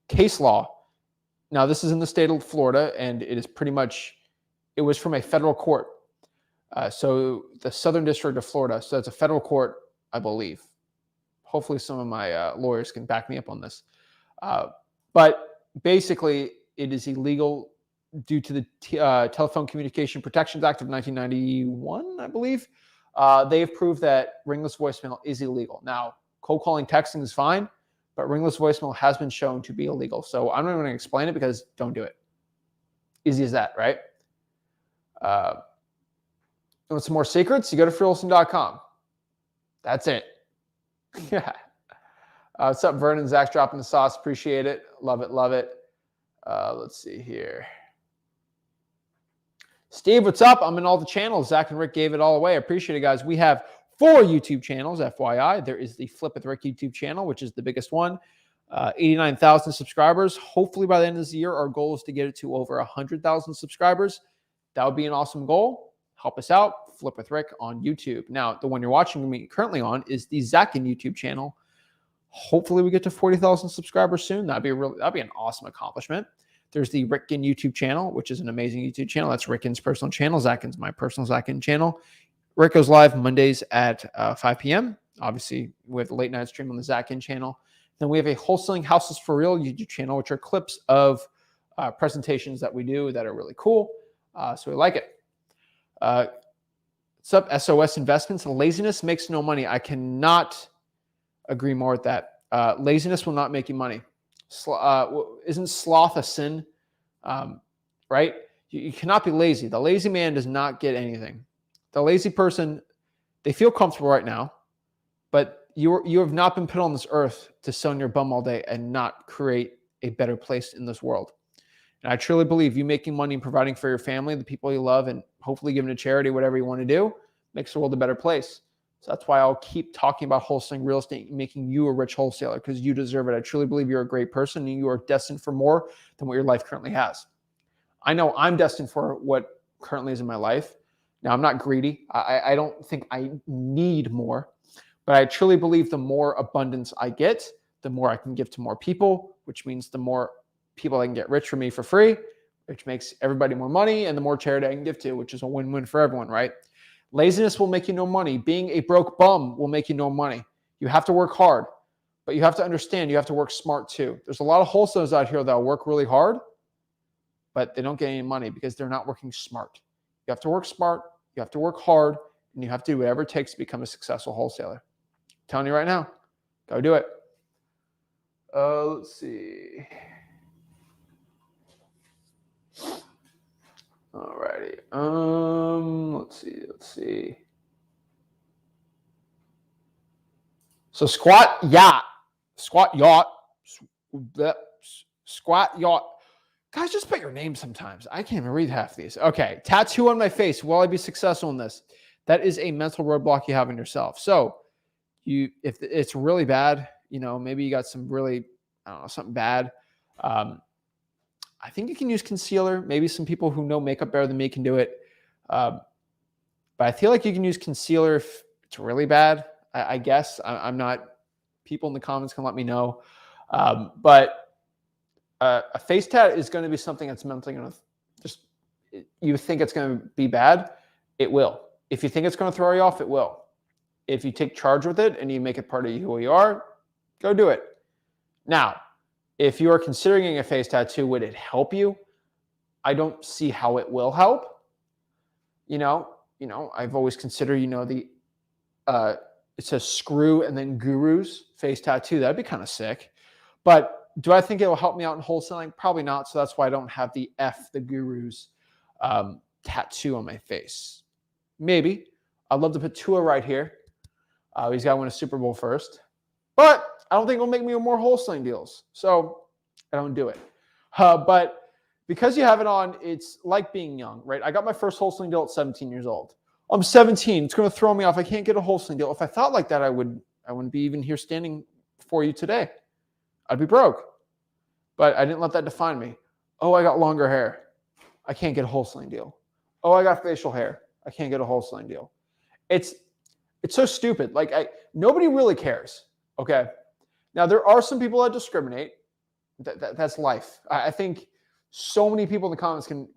case law. Now, this is in the state of Florida, and it is pretty much, it was from a federal court. So the Southern District of Florida. So it's a federal court, I believe. Hopefully some of my lawyers can back me up on this. But basically, it is illegal due to the Telephone Communication Protections Act of 1991, I believe. They've proved that ringless voicemail is illegal. Now, cold calling, texting is fine, but ringless voicemail has been shown to be illegal. So I'm not even going to explain it because don't do it. Easy as that, right? Want some more secrets? You go to freewholesaling.com. That's it. Yeah. What's up, Vernon? Zach's dropping the sauce. Appreciate it. Love it. Love it. Let's see here. Steve, what's up? I'm in all the channels. Zach and Rick gave it all away. I appreciate it, guys. We have 4 YouTube channels, FYI. There is the Flip with Rick YouTube channel, which is the biggest one. 89,000 subscribers. Hopefully by the end of this year, our goal is to get it to over 100,000 subscribers. That would be an awesome goal. Help us out. Flip with Rick on YouTube. Now, the one you're watching me currently on is the Zach and YouTube channel. Hopefully we get to 40,000 subscribers soon. That'd be an awesome accomplishment. There's the Rick Ginn YouTube channel, which is an amazing YouTube channel. That's Rick Ginn's personal channel. Zach Ginn's my personal Zach Ginn channel. Rick goes live Mondays at 5 p.m. Obviously, we have the late night stream on the Zach Ginn channel. Then we have a Wholesaling Houses for Real YouTube channel, which are clips of presentations that we do that are really cool. So we like it. What's up, SOS Investments? Laziness makes no money. I cannot agree more with that. Laziness will not make you money. Isn't sloth a sin? Right? You cannot be lazy. The lazy man does not get anything. The lazy person, they feel comfortable right now, but you have not been put on this earth to sit on your bum all day and not create a better place in this world. And I truly believe you making money and providing for your family, the people you love, and hopefully giving to charity, whatever you want to do, makes the world a better place. So that's why I'll keep talking about wholesaling real estate, making you a rich wholesaler, because you deserve it. I truly believe you're a great person and you are destined for more than what your life currently has. I know I'm destined for what currently is in my life. Now, I'm not greedy. I don't think I need more, but I truly believe the more abundance I get, the more I can give to more people, which means the more people I can get rich for me for free, which makes everybody more money, and the more charity I can give to, which is a win-win for everyone, right? Laziness will make you no money. Being a broke bum will make you no money. You have to work hard, but you have to understand you have to work smart too. There's a lot of wholesalers out here that will work really hard, but they don't get any money because they're not working smart. You have to work smart, you have to work hard, and you have to do whatever it takes to become a successful wholesaler. I'm telling you right now, go do it. Let's see. Alrighty. Let's see. So squat yacht. Guys, just put your name sometimes. I can't even read half these. Okay. Tattoo on my face. Will I be successful in this? That is a mental roadblock you have in yourself. So if it's really bad, maybe you got some really, I don't know, something bad. I think you can use concealer. Maybe some people who know makeup better than me can do it. But I feel like you can use concealer if it's really bad. I guess. I'm not. People in the comments can let me know. But a face tat is going to be something that's mentally going to you think it's going to be bad, it will. If you think it's going to throw you off, it will. If you take charge with it and you make it part of who you are, go do it. Now, if you are considering a face tattoo, would it help you? I don't see how it will help. I've always considered, it says screw and then gurus face tattoo. That'd be kind of sick. But do I think it will help me out in wholesaling? Probably not. So that's why I don't have the gurus tattoo on my face. Maybe. I'd love to put Tua right here. He's got to win a Super Bowl first. But I don't think it'll make me more wholesaling deals. So I don't do it. But because you have it on, it's like being young, right? I got my first wholesaling deal at 17 years old. I'm 17. It's going to throw me off. I can't get a wholesaling deal. If I thought like that, I wouldn't be even here standing for you today. I'd be broke. But I didn't let that define me. Oh, I got longer hair. I can't get a wholesaling deal. Oh, I got facial hair. I can't get a wholesaling deal. It's so stupid. Like nobody really cares. Okay. Now, there are some people that discriminate. That's life. I think so many people in the comments can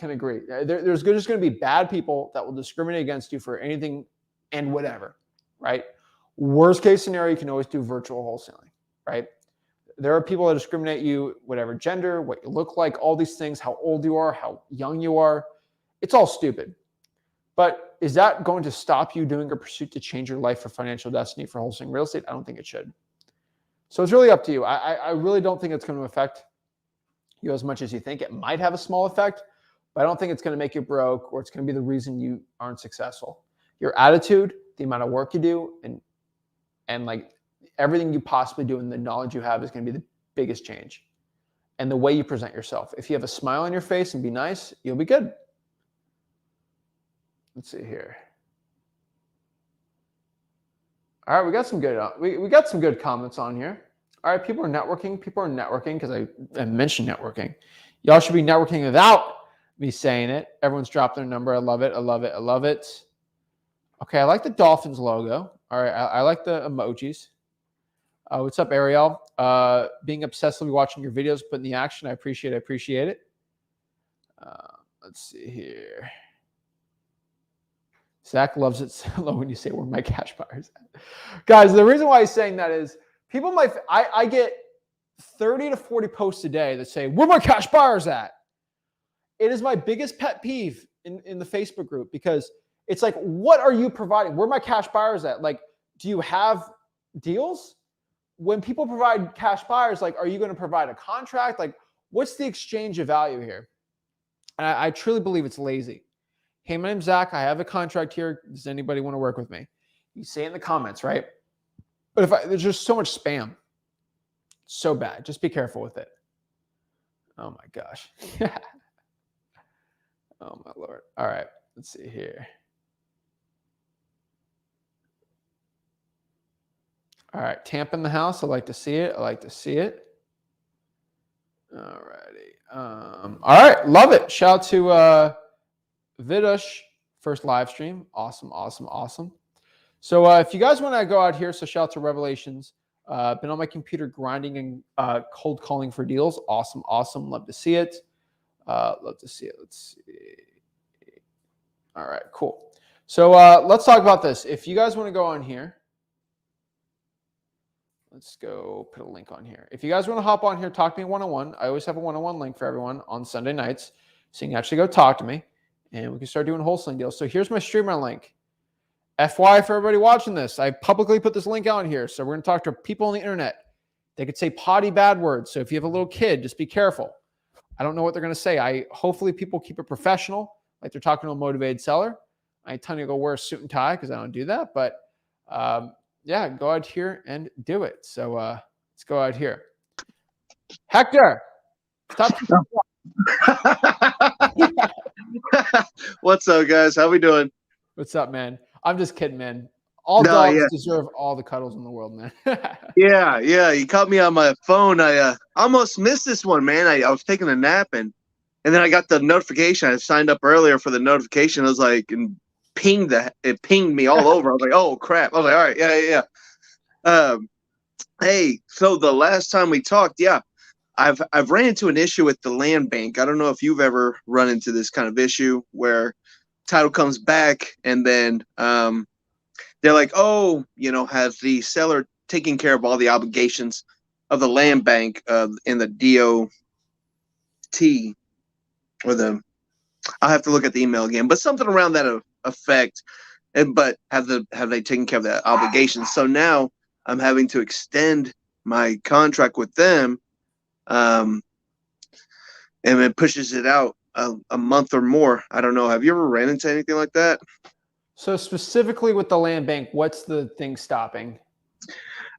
agree. There's just going to be bad people that will discriminate against you for anything and whatever, right? Worst case scenario, you can always do virtual wholesaling, right? There are people that discriminate you, whatever gender, what you look like, all these things, how old you are, how young you are. It's all stupid. But is that going to stop you doing a pursuit to change your life for financial destiny for wholesaling real estate? I don't think it should. So it's really up to you. I really don't think it's going to affect you as much as you think. It might have a small effect, but I don't think it's going to make you broke or it's going to be the reason you aren't successful. Your attitude, the amount of work you do, and like everything you possibly do and the knowledge you have is going to be the biggest change. And the way you present yourself. If you have a smile on your face and be nice, you'll be good. Let's see here. All right, we got some good we got some good comments on here. All right, people are networking. People are networking because I mentioned networking. Y'all should be networking without me saying it. Everyone's dropped their number. I love it. I love it. I love it. Okay, I like the Dolphins logo. All right, I like the emojis. What's up, Ariel? Being obsessively watching your videos, putting the action. I appreciate it. Let's see here. Zach loves it so low when you say where my cash buyers at. Guys, the reason why he's saying that is people might, I get 30 to 40 posts a day that say, where my cash buyers at? It is my biggest pet peeve in the Facebook group because it's like, what are you providing? Where my cash buyers at? Like, do you have deals? When people provide cash buyers, like, are you going to provide a contract? Like, what's the exchange of value here? And I truly believe it's lazy. Hey, my name's Zach. I have a contract here. Does anybody want to work with me? You say it in the comments, right? But there's just so much spam. So bad. Just be careful with it. Oh my gosh. Oh my Lord. All right. Let's see here. All right. Tampa in the house. I like to see it. I like to see it. All righty. All right. Love it. Shout out to Vidush, first live stream. Awesome. So if you guys want to go out here, so shout out to Revelations. Been on my computer grinding and cold calling for deals. Awesome. Love to see it. Let's see. All right, cool. So let's talk about this. If you guys want to go on here, let's go put a link on here. If you guys want to hop on here, talk to me one-on-one. I always have a one-on-one link for everyone on Sunday nights. So you can actually go talk to me and we can start doing wholesaling deals. So here's my streamer link. FYI for everybody watching this, I publicly put this link out here. So we're going to talk to people on the internet. They could say potty bad words. So if you have a little kid, just be careful. I don't know what they're going to say. Hopefully people keep it professional, like they're talking to a motivated seller. I ain't telling you to go wear a suit and tie because I don't do that. But yeah, go out here and do it. So let's go out here. Hector, stop. What's up, guys? How we doing? What's up, man? I'm just kidding, man. All dogs deserve all the cuddles in the world, man. Yeah. You caught me on my phone. I almost missed this one, man. I was taking a nap and then I got the notification. I signed up earlier for the notification. I was like, and it pinged me all over. I was like, oh crap. I was like, all right, yeah. Hey, so the last time we talked, I've ran into an issue with the land bank. I don't know if you've ever run into this kind of issue where title comes back and then they're like, oh, has the seller taken care of all the obligations of the land bank in the DOT or I'll have to look at the email again, but something around that effect. But have they taken care of that obligation? So now I'm having to extend my contract with them, and it pushes it out a month or more. I don't know. Have you ever ran into anything like that? So specifically with the land bank, what's the thing stopping?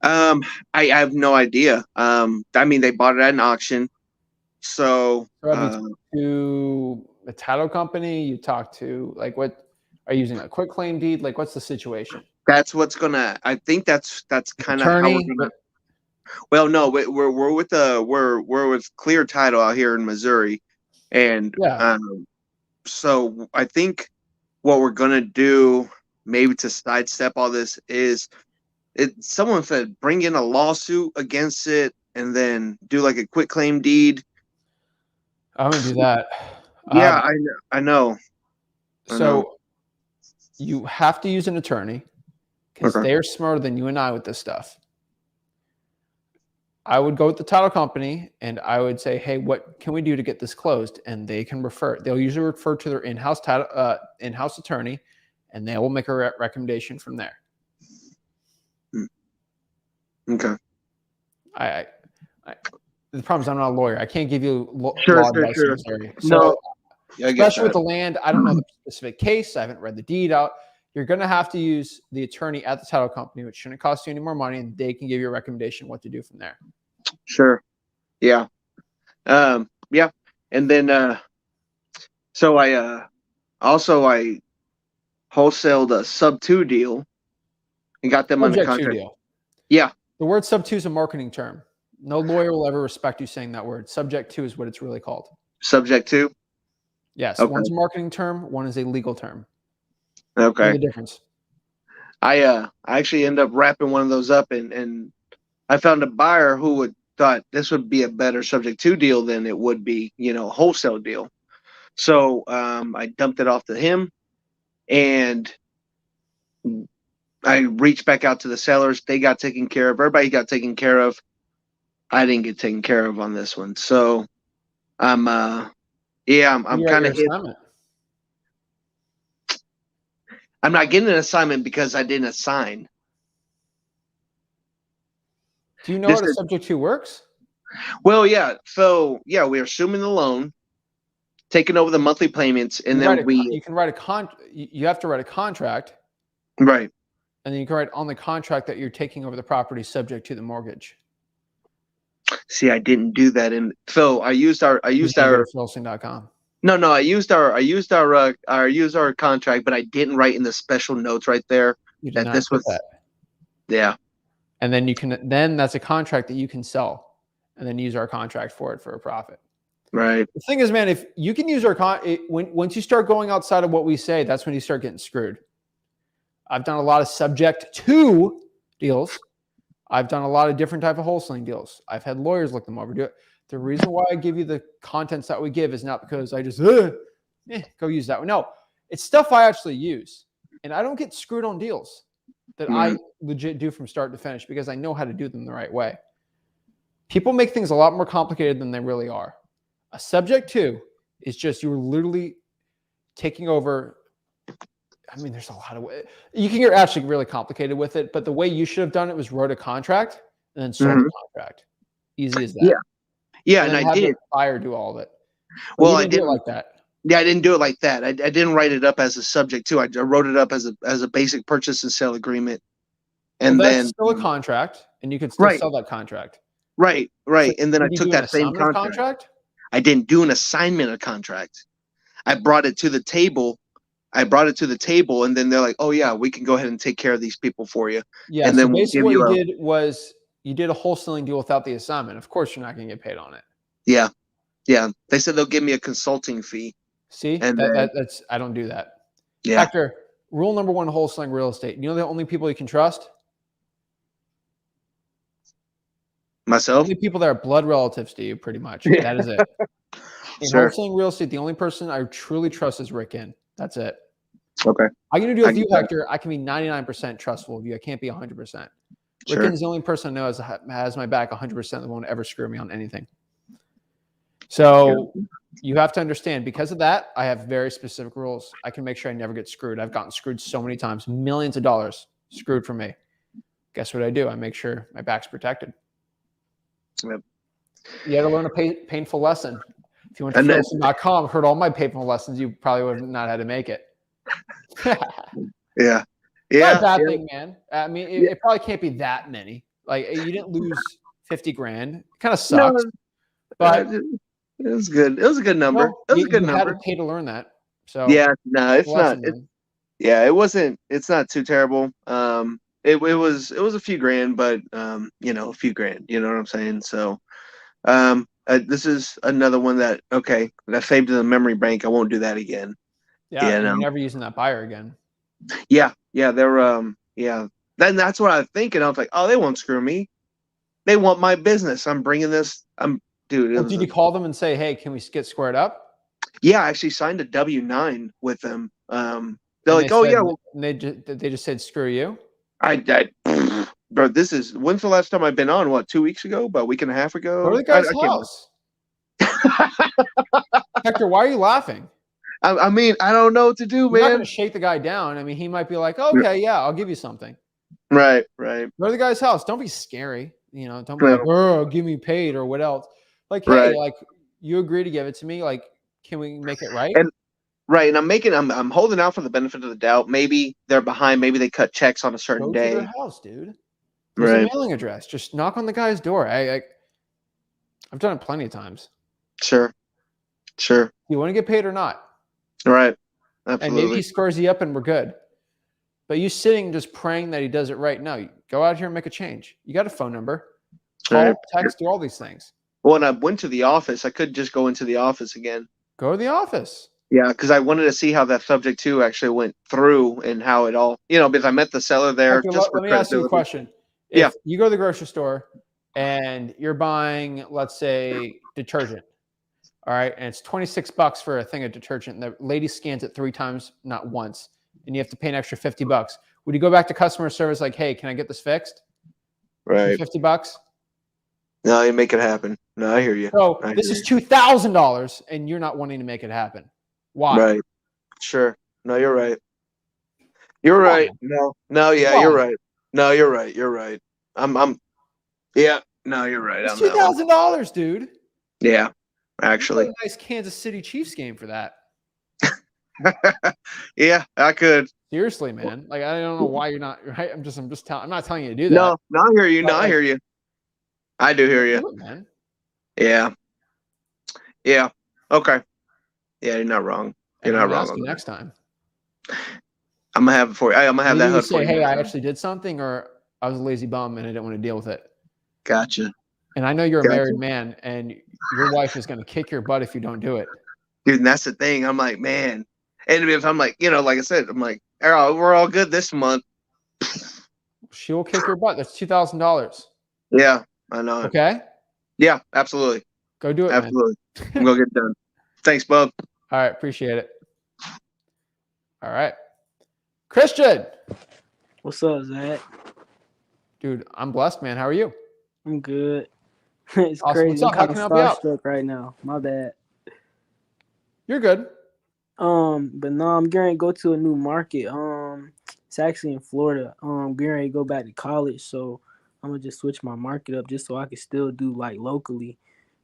I have no idea. I mean, they bought it at an auction. So to a title company, you talk to, like, what are you using, a quick claim deed? Like, what's the situation? That's what's I think that's kind of how we're gonna. Well, no, we're with Clear Title out here in Missouri, and so I think what we're gonna do, maybe to sidestep all this, is someone said bring in a lawsuit against it and then do like a quit claim deed. I'm gonna do that. Yeah, I know. So you have to use an attorney because Okay. they're smarter than you and I with this stuff. I would go with the title company and I would say, hey, what can we do to get this closed? And they can they'll usually refer to their in-house in-house attorney, and they will make a recommendation from there. Okay. The problem is I'm not a lawyer. I can't give you law advice. Sure. So, I get especially with that. the land, I don't know the specific case. I haven't read the deed out. You're going to have to use the attorney at the title company, which shouldn't cost you any more money, and they can give you a recommendation what to do from there. Sure. Yeah. Yeah. And then so I wholesaled a sub 2 deal and got them on the contract. Deal. Yeah. The word sub 2 is a marketing term. No lawyer will ever respect you saying that word. Subject to is what it's really called. Subject to? Yes. Okay. One's a marketing term, one is a legal term. Okay. What's the difference? I actually ended up wrapping one of those up and I found a buyer who thought this would be a better subject to deal than it would be, a wholesale deal. So I dumped it off to him and I reached back out to the sellers. They got taken care of. Everybody got taken care of. I didn't get taken care of on this one. So I'm kind of hit. I'm not getting an assignment because I didn't assign. Do you know how a subject to works? Well, yeah. So yeah, we're assuming the loan, taking over the monthly payments, and then you can write you have to write a contract. Right. And then you can write on the contract that you're taking over the property subject to the mortgage. See, I didn't do that. And so I used our wholesaling.com. No, I used our contract, but I didn't write in the special notes right there that this was that. Yeah. And then that's a contract that you can sell and then use our contract for it for a profit. Right. The thing is, man, if you can use our once you start going outside of what we say, that's when you start getting screwed. I've done a lot of subject to deals. I've done a lot of different type of wholesaling deals. I've had lawyers look them over. Do it. The reason why I give you the contents that we give is not because I just go use that one. No, it's stuff I actually use, and I don't get screwed on deals that I legit do from start to finish because I know how to do them the right way. People make things a lot more complicated than they really are. A subject to is just you're literally taking over. I mean, there's a lot of ways. You can get actually really complicated with it, but the way you should have done it was wrote a contract and then sold the contract. Easy as that. Yeah. Yeah, and I did. The buyer do all of it. But well, I didn't do it like that. Yeah, I didn't do it like that. I didn't write it up as a subject to. I wrote it up as a basic purchase and sale agreement. And then still a contract, and you could still sell that contract. Right. So and then I took that same contract. I didn't do an assignment of contract. I brought it to the table. And then they're like, "Oh yeah, we can go ahead and take care of these people for you." Yeah. And then basically what you did was you did a wholesaling deal without the assignment. Of course, you're not going to get paid on it. Yeah. They said they'll give me a consulting fee. See, and that's I don't do that. Yeah. Hector, rule number one: wholesaling real estate. You know the only people you can trust? Myself. The only people that are blood relatives to you, pretty much. Yeah. That is it. In wholesaling real estate, the only person I truly trust is Rick Ginn. That's it. Okay. I'm going to do a few, Hector. I can be 99% trustful of you. I can't be 100%. Rick Ginn's the only person I know has my back 100% that won't ever screw me on anything. So you have to understand, because of that, I have very specific rules. I can make sure I never get screwed. I've gotten screwed so many times, millions of dollars screwed from me. Guess what I do? I make sure my back's protected. Yep. You had to learn a painful lesson. If you went to wholesaling.com, heard all my painful lessons, you probably would have not had to make it. Yeah. Not a bad thing, man. I mean, it probably can't be that many. Like, you didn't lose 50 grand. It kind of sucks. But it was good. It was a good number. It was a good number. You had to pay to learn that. So yeah, no, it's not. It wasn't. It's not too terrible. It was a few grand, but a few grand. You know what I'm saying? So, this is another one that I saved in the memory bank. I won't do that again. Yeah, you're never using that buyer again. Yeah, they're Then that's what I was thinking. I was like, oh, they won't screw me. They want my business. I'm bringing this. Dude. Well, did you call them and say, hey, can we get squared up? Yeah, I actually signed a W-9 with them. They're And like, oh yeah, well, and they just said screw you. Bro, when's the last time I've been on? What, 2 weeks ago? About a week and a half ago? Go to the guy's house. Hector, why are you laughing? I mean, I don't know what to do, You're man. not going to shake the guy down. I mean, he might be like, okay, yeah, I'll give you something. Right. Go to the guy's house. Don't be scary. You know, don't be like, oh, give me paid or what else. Like, hey, like you agree to give it to me. Like, can we make it right? And I'm holding out for the benefit of the doubt. Maybe they're behind. Maybe they cut checks on a certain day. Go to their house, dude. There's a mailing address. Just knock on the guy's door. I've done it plenty of times. Sure. You want to get paid or not? Right. Absolutely. And maybe he scores you up and we're good. But you sitting just praying that he does it right. No, go out here and make a change. You got a phone number. Call, text, do all these things. Well, when I went to the office, I could just go into the office again. Go to the office. Yeah, because I wanted to see how that subject 2 actually went through and how it all, because I met the seller there. Okay, let me ask you a question. If you go to the grocery store and you're buying, let's say, detergent, all right, and it's $26 for a thing of detergent, and the lady scans it 3 times, not once, and you have to pay an extra $50. Would you go back to customer service like, hey, can I get this fixed? Right. $50? No, you make it happen. No, I hear you. So this is $2,000, and you're not wanting to make it happen. Why? Right. Sure. No, you're right. You're right. No, yeah, you're right. No, you're right. You're right. Yeah. No, you're right. It's $2,000, dude. Yeah, actually. A nice Kansas City Chiefs game for that. Yeah, I could. Seriously, man. Like, I don't know why you're not right. I'm not telling you to do that. No, I hear you. No, I hear you. I do hear you. Man. Yeah. Yeah. Okay. Yeah, you're not wrong. You're not wrong. Next time. I'm gonna have it for you. I'm gonna have that hood for you. Hey, I actually did something, or I was a lazy bum and I didn't want to deal with it. Gotcha. And I know you're a married man, and your wife is gonna kick your butt if you don't do it. Dude, and that's the thing. I'm like, man. And if I'm like, like I said, I'm like, oh, we're all good this month. She will kick your butt. That's $2,000. Yeah, I know. Okay. Yeah, absolutely. Go do it. Absolutely. I'm gonna get it done. Thanks, bub. All right, appreciate it. All right, Christian. What's up, Zach? Dude, I'm blessed, man. How are you? I'm good. It's awesome. crazy. What's up? How can I help you out? Starstruck right now. My bad. You're good. But no, I'm getting ready to go to a new market. It's actually in Florida. Getting ready to go back to college, so I'm gonna just switch my market up just so I can still do like locally.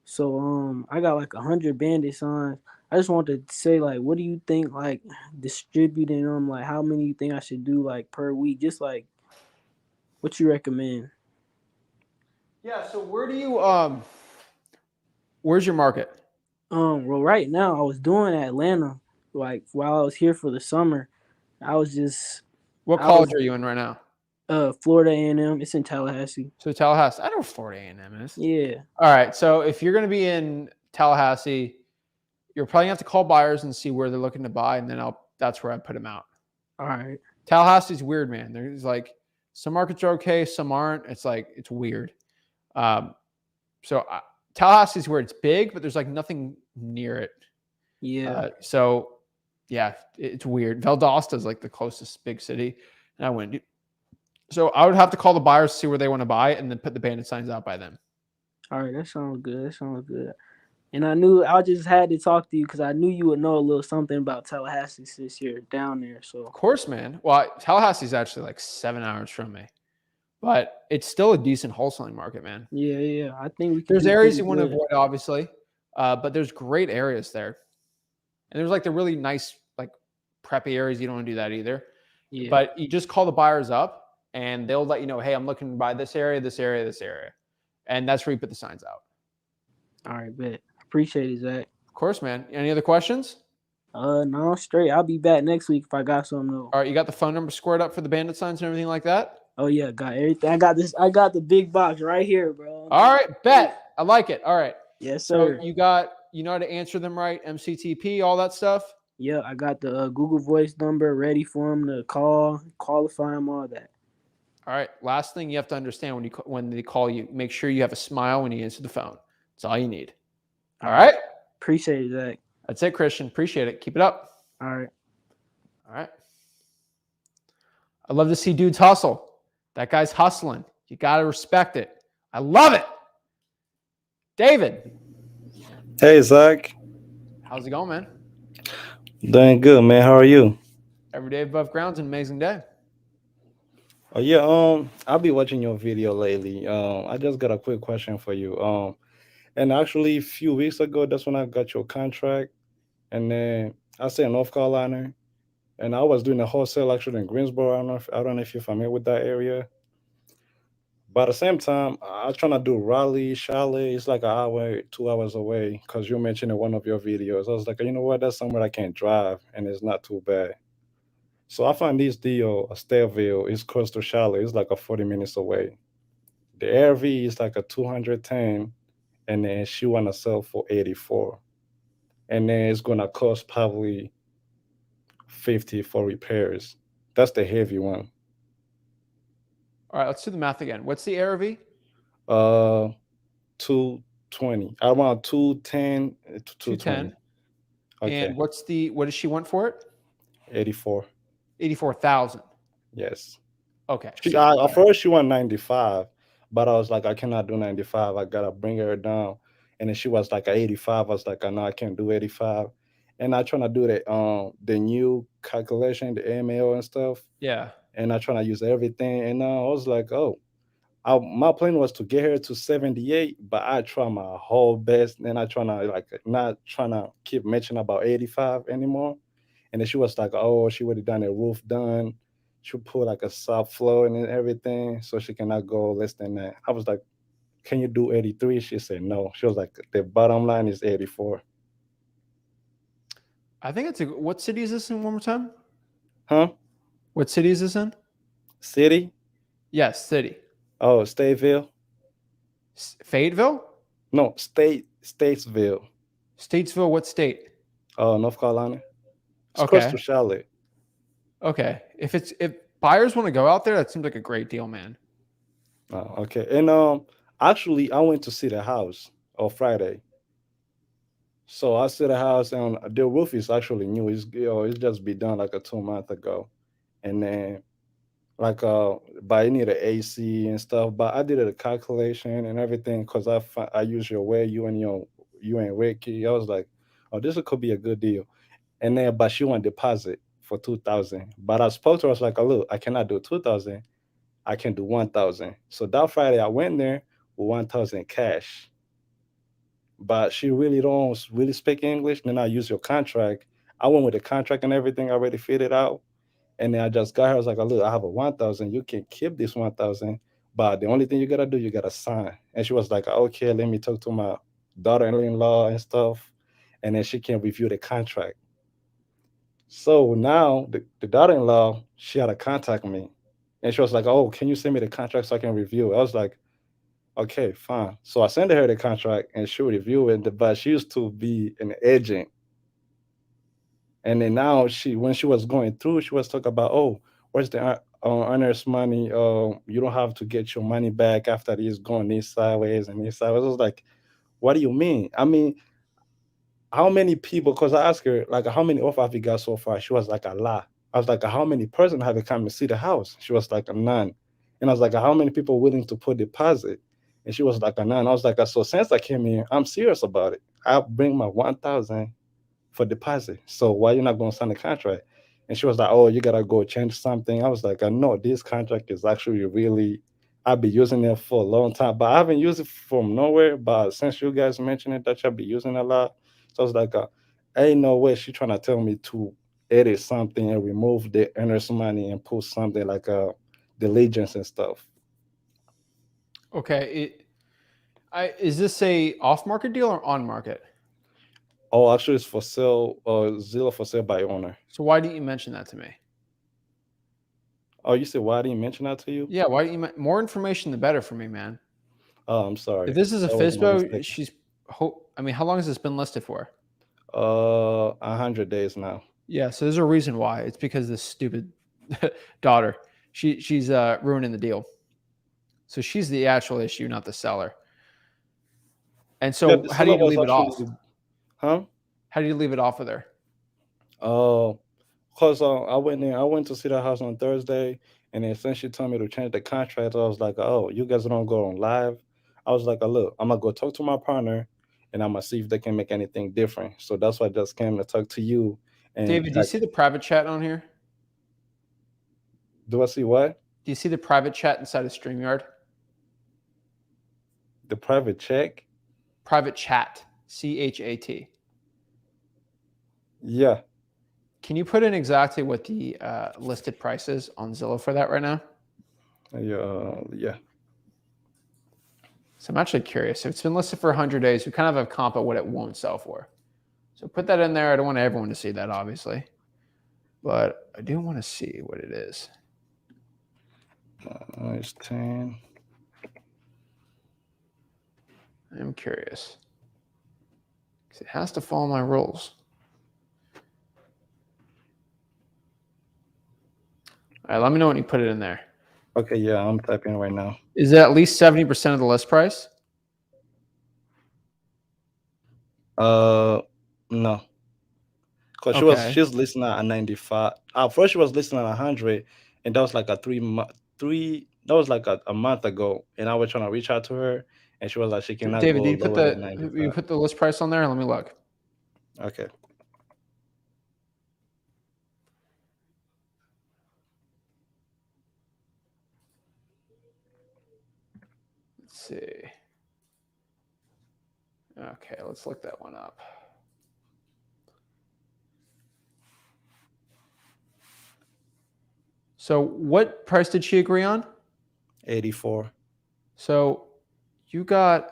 So I got like 100 Bandits on. I just wanted to say, like, what do you think, like, distributing them? Like, how many you think I should do, like, per week? Just like, what you recommend? Yeah. So where do you where's your market? Well, right now I was doing Atlanta, like while I was here for the summer. I was just. What college are you in right now? Florida A&M. It's in Tallahassee. So Tallahassee. I know where Florida A&M is. Yeah. All right. So if you're going to be in Tallahassee, you're probably going to have to call buyers and see where they're looking to buy, and then that's where I put them out. All right. Tallahassee's weird, man. There's like some markets are okay, some aren't. It's like it's weird. Tallahassee's where it's big, but there's like nothing near it. Yeah. Yeah, it's weird. Valdosta is like the closest big city, and I went. So I would have to call the buyers, see where they want to buy, and then put the Bandit signs out by them. All right, that sounds good. And I just had to talk to you because I knew you would know a little something about Tallahassee since you're down there. So of course, man. Well, Tallahassee's actually like 7 hours from me, but it's still a decent wholesaling market, man. Yeah. I think we can. There's areas you want to avoid, obviously, but there's great areas there, and there's like the really nice, like preppy areas. You don't want to do that either. Yeah. But you just call the buyers up, and they'll let you know, hey, I'm looking to buy this area, and that's where you put the signs out. All right, bet. Appreciate it, Zach. Of course, man. Any other questions? No, straight. I'll be back next week if I got something else. All right, you got the phone number squared up for the Bandit signs and everything like that? Oh yeah, got everything. I got this. I got the big box right here, bro. All right, bet. I like it. All right. Yes, sir. So you know how to answer them right, MCTP, all that stuff? Yeah, I got the Google Voice number ready for them to call, qualify them, all that. All right. Last thing you have to understand when they call you, make sure you have a smile when you answer the phone. That's all you need. All right. Appreciate it, Zach. That's it, Christian. Appreciate it. Keep it up. All right. All right. I love to see dudes hustle. That guy's hustling. You got to respect it. I love it. David. Hey, Zach. How's it going, man? Doing good, man. How are you? Every day above ground's an amazing day. Oh yeah, I'll be watching your video lately. I just got a quick question for you. And actually a few weeks ago, that's when I got your contract. And then I stay in North Carolina. And I was doing a wholesale actually in Greensboro. I don't know if you're familiar with that area. But at the same time, I was trying to do Raleigh, Charlotte. It's like an hour, 2 hours away. Because you mentioned in one of your videos. I was like, you know what? That's somewhere I can drive, and it's not too bad. So I found this deal, Staville. It's close to Charlotte. It's like a 40 minutes away. The ARV is like a 210, and then she wanna sell for 84. And then it's gonna cost probably 50 for repairs. That's the heavy one. All right, let's do the math again. What's the ARV? 220. I want 210 to 220. 210. Okay. And what does she want for it? 84. 84,000. Yes. Okay. At first she wanted 95, but I was like, I cannot do 95. I gotta bring her down. And then she was like 85. I was like, no, I can't do 85. And I trying to do the new calculation, the AML and stuff. Yeah. And I trying to use everything. And I was like, my plan was to get her to 78, but I try my whole best. And I trying to not trying to keep mentioning about 85 anymore. And then she was like, oh, she would have done a roof done. She put like a soft floor and everything, so she cannot go less than that. I was like, can you do 83? She said no. She was like, the bottom line is 84. I think what city is this in one more time? Huh? What city is this in? City? Yes, city. Oh, Stateville? Fayetteville? No, Statesville. Statesville, what state? Oh, North Carolina. It's Okay. close to Charlotte. Okay. If buyers want to go out there, that seems like a great deal, man. Oh, okay. And actually I went to see the house on Friday. So I see the house and the roof is actually new. It's just been done like 2 months ago. And then but I need an AC and stuff. But I did a calculation and everything because I use your way, you and Ricky. I was like, oh, this could be a good deal. And then but she want deposit for 2,000. But I spoke to her, I was like, oh, look, I cannot do 2,000. I can do 1,000. So that Friday I went there with 1,000 cash. But she really don't really speak English. Then I use your contract. I went with the contract and everything already figured out. And then I just got her. I was like, oh, look, I have a 1,000. You can keep this 1,000. But the only thing you gotta do, you gotta sign. And she was like, okay, let me talk to my daughter-in-law and stuff. And then she can review the contract. So now the daughter-in-law, she had to contact me. And she was like, oh, can you send me the contract so I can review it? I was like, okay, fine. So I sent her the contract and she reviewed it, but she used to be an agent. And then now when she was going through, she was talking about, oh, where's the owner's money? You don't have to get your money back after it's going this sideways and this sideways. I was like, what do you mean? I mean, how many people, because I asked her, like, how many offers have you got so far? She was like, a lot. I was like, how many person have you come to see the house? She was like, none. And I was like, how many people willing to put deposit? And she was like, none. I was like, so since I came here, I'm serious about it. I'll bring my 1,000 for deposit. So why you not going to sign the contract? And she was like, oh, you got to go change something. I was like, I know this contract is actually really, I've been using it for a long time, but I haven't used it from nowhere. But since you guys mentioned it, that you'll be using it a lot. So I was like, ain't no way she trying to tell me to edit something and remove the earner's money and put something like the legends and stuff. Okay. Is this a off-market deal or on-market? Oh, actually, it's for sale. Zillow for sale by owner. So why didn't you mention that to me? Oh, you said why didn't you mention that to you? Yeah. Why didn't you? More information, the better for me, man. Oh, I'm sorry. If this is a That was my FISBO, mistake. I mean, how long has this been listed for? 100 days now. Yeah. So there's a reason why. It's because this stupid daughter. She's ruining the deal. So she's the actual issue, not the seller. And so Yeah, the how do you seller was leave it off? actually- Huh? How do you leave it off with her? Cause I went to see the house on Thursday, and then since she told me to change the contract, I was like, oh, you guys don't go on live. I was like, look, I'm gonna go talk to my partner, and I'm gonna see if they can make anything different. So that's why I just came to talk to you. And David, do you see the private chat on here? do I see what? Do you see the private chat inside of StreamYard? The private check? Private chat, CHAT. Yeah. Can you put in exactly what the listed price is on Zillow for that right now? Yeah. So I'm actually curious. If it's been listed for 100 days, we kind of have comp at what it won't sell for. So put that in there. I don't want everyone to see that, obviously. But I do want to see what it is. It's 10. I'm curious. Because it has to follow my rules. All right, let me know when you put it in there. Okay, yeah, I'm typing right now. Is it at least 70% of the list price? No. Because Okay. she's listening at 95. First she was listening at 100, and that was like that was like a month ago. And I was trying to reach out to her, and she was like, she cannot David, go do you lower than 95. you put the list price on there? Let me look. Okay. Let's see. Okay, let's look that one up. So what price did she agree on? 84. So you got,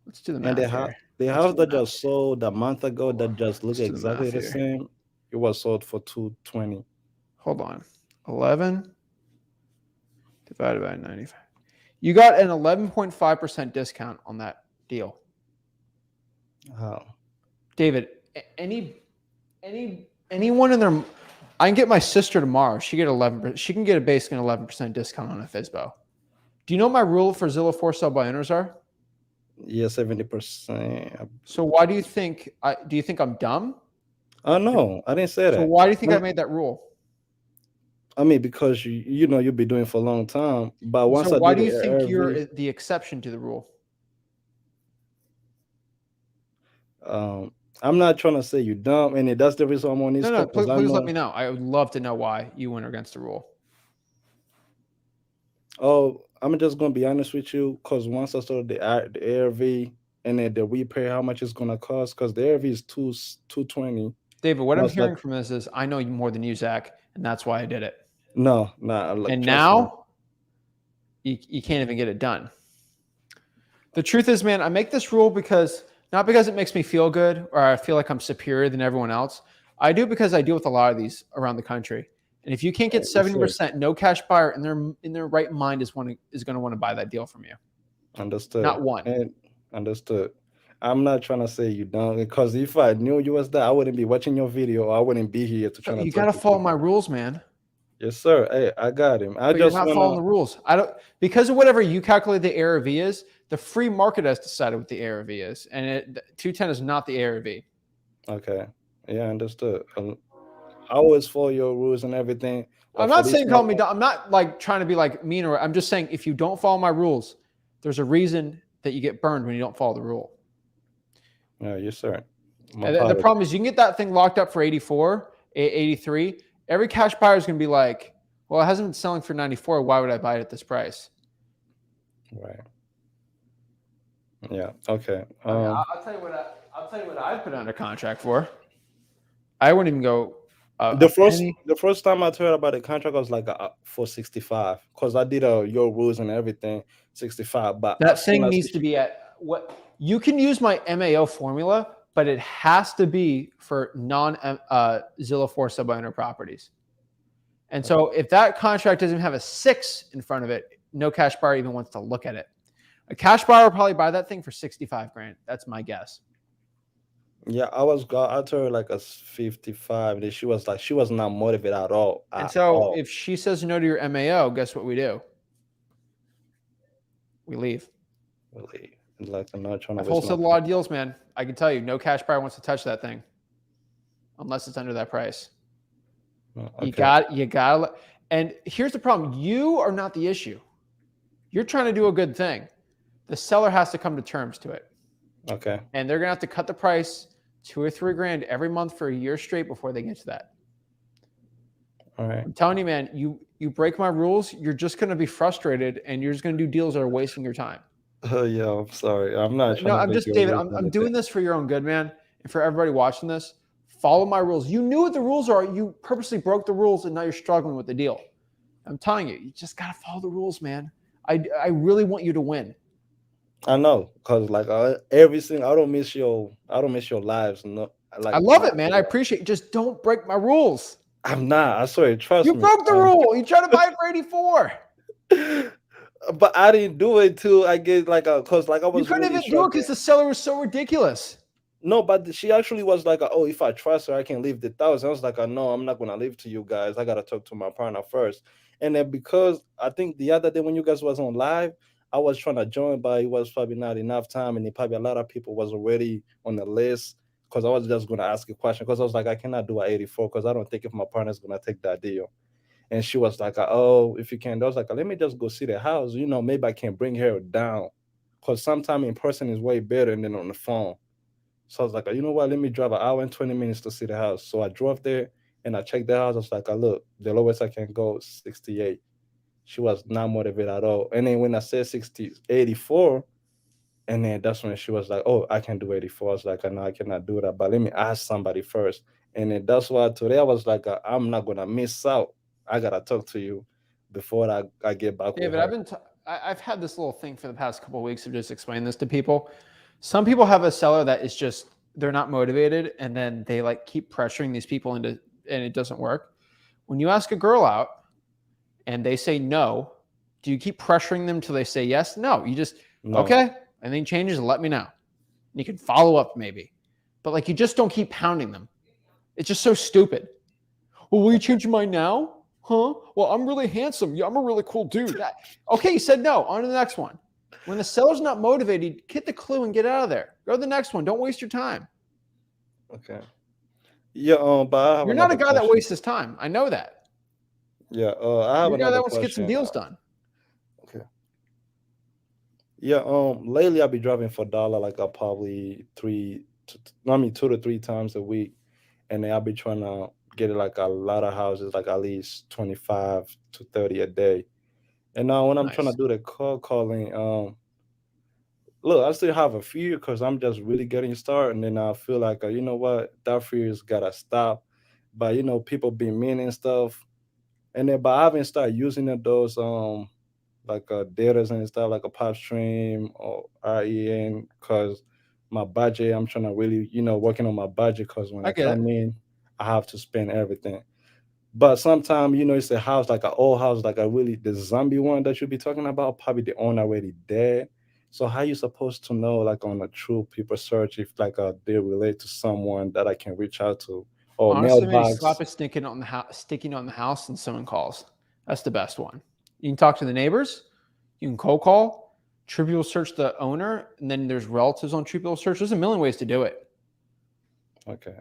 let's do the math And here. the house that just sold a month ago that just looked Let's do the exactly math the here. same, it was sold for 220. Hold on. 11 divided by 95. You got an 11.5% discount on that deal. How? David, anyone in there, I can get my sister tomorrow. She get 11%. She can get a basically an 11% discount on a FSBO. Do you know what my rule for Zillow for sale by owners are? Yeah, 70%. So why do you think I'm dumb? Oh no, I didn't say that. So why do you think I made that rule? I mean, because you've been doing it for a long time. But once So I why did do you think ARV, you're the exception to the rule? I'm not trying to say you dumb, and that's the reason I'm on this. No, call, please let me know. I would love to know why you went against the rule. Oh, I'm just gonna be honest with you, because once I started the ARV and then the repair, how much it's gonna cost? Because the ARV is 220. David, what No, I'm it's hearing like- from this is I know you more than you, Zach, and that's why I did it. No, like, And trust me. now you can't even get it done. The truth is, man, I make this rule not because it makes me feel good or I feel like I'm superior than everyone else. I do because I deal with a lot of these around the country. And if you can't get 70%, no cash buyer in their right mind is going to want to buy that deal from you. Understood. Not one. And understood. I'm not trying to say you don't, because if I knew you was that, I wouldn't be watching your video. Or I wouldn't be here to try to. You got to follow my rules, man. Yes, sir. Hey, I got him. But you're not following the rules. Because of whatever you calculate the ARV is. The free market has decided what the ARV is, and 210 is not the ARV. Okay. Yeah, understood. I always follow your rules and everything. I'm not saying call me dumb. I'm not like trying to be like mean, or I'm just saying if you don't follow my rules, there's a reason that you get burned when you don't follow the rule. Yes, sir. The problem is you can get that thing locked up for 84, 83. Every cash buyer is going to be like, well, it hasn't been selling for 94. Why would I buy it at this price? Right. Yeah. Okay. I'll tell you what I put under contract for. I wouldn't even go. The first time I heard about the contract was like for 65, because I did your rules and everything 65. But that thing needs to be at what you can use my MAO formula, but it has to be for non Zillow for sale by owner properties. And so if that contract doesn't have a 6 in front of it, no cash buyer even wants to look at it. A cash buyer will probably buy that thing for 65 grand. That's my guess. Yeah, I told her like a 55, and she was like, she was not motivated at all. And At so all. if she says no to your MAO, guess what we do? We leave. Really. Like I'm not trying to I've waste my wholesaled a lot of deals, man. I can tell you, no cash buyer wants to touch that thing unless it's under that price. Okay. You got. And here's the problem: you are not the issue. You're trying to do a good thing. The seller has to come to terms to it, Okay. and they're gonna have to cut the price $2 or $3 grand every month for a year straight before they get to that. All right. I'm telling you, man, you break my rules, you're just gonna be frustrated, and you're just gonna do deals that are wasting your time. Yeah, I'm sorry. I'm not trying No, to I'm make just you David. waste I'm doing anything. this for your own good, man, and for everybody watching this. Follow my rules. You knew what the rules are. You purposely broke the rules, and now you're struggling with the deal. I'm telling you, you just gotta follow the rules, man. I really want you to win. I know, cause like everything, I don't miss your lives. No, I like love not it, man. at I all. appreciate it. Just don't break my rules. I'm not. I swear, trust You me. broke the rule. You tried to buy it for 84. But I didn't do it till I get like cause like I You was couldn't really even do it because struggling. the seller was so ridiculous. No, but she actually was like, oh, if I trust her, I can leave the 1,000. I was like, no, I'm not gonna leave to you guys. I gotta talk to my partner first. And then because I think the other day when you guys was on live, I was trying to join, but it was probably not enough time, and it probably a lot of people was already on the list. Because I was just gonna ask a question. Because I was like, I cannot do a 84 because I don't think if my partner's gonna take that deal. And she was like, oh, if you can, I was like, let me just go see the house. Maybe I can bring her down. Because sometimes in person is way better than on the phone. So I was like, you know what? Let me drive an hour and 20 minutes to see the house. So I drove there and I checked the house. I was like, look, the lowest I can go is 68. She was not motivated at all. And then when I said 60, 84, and then that's when she was like, oh, I can do 84. I was like, no, I cannot do that. But let me ask somebody first. And then that's why today I was like, I'm not going to miss out. I got to talk to you before I get back with David, her. I've had this little thing for the past couple of weeks of just explaining this to people. Some people have a seller that is just they're not motivated, and then they like keep pressuring these people into, and it doesn't work. When you ask a girl out and they say no, do you keep pressuring them till they say yes? No, you just No, okay. Anything changes, let me know. You can follow up maybe, but like you just don't keep pounding them. It's just so stupid. Well, will you change your mind now? Huh? Well, I'm really handsome. Yeah, I'm a really cool dude. Okay, you said no. On to the next one. When the seller's not motivated, get the clue and get out of there. Go to the next one. Don't waste your time. okay. Yeah, but I have You're not a another guy that question. wastes his time. I know that. Yeah, I have You're a guy that another wants to get some question. deals done. Okay. Yeah, lately I'll be driving for dollar like I probably I mean 2 to 3 times a week, and then I'll be trying to get it like a lot of houses, like at least 25 to 30 a day. And now when I'm trying to Nice. do the call calling, look, I still have a fear because I'm just really getting started, and then I feel like you know what, that fear's gotta stop. But people be mean and stuff, and then but I haven't started using those like data and stuff like a pop stream or REN because my budget, I'm trying to really, working on my budget because when I I get it. come in, I have to spend everything. But sometimes, it's a house like an old house, like a really the zombie one that you be talking about, probably the owner already dead. So how you supposed to know like on a true people search if like they relate to someone that I can reach out to or Honestly, man, you slap mailbox? a sticking on the house and someone calls. That's the best one. You can talk to the neighbors. You can cold call. Trivial search the owner, and then there's relatives on Trivial search. There's a million ways to do it. Okay.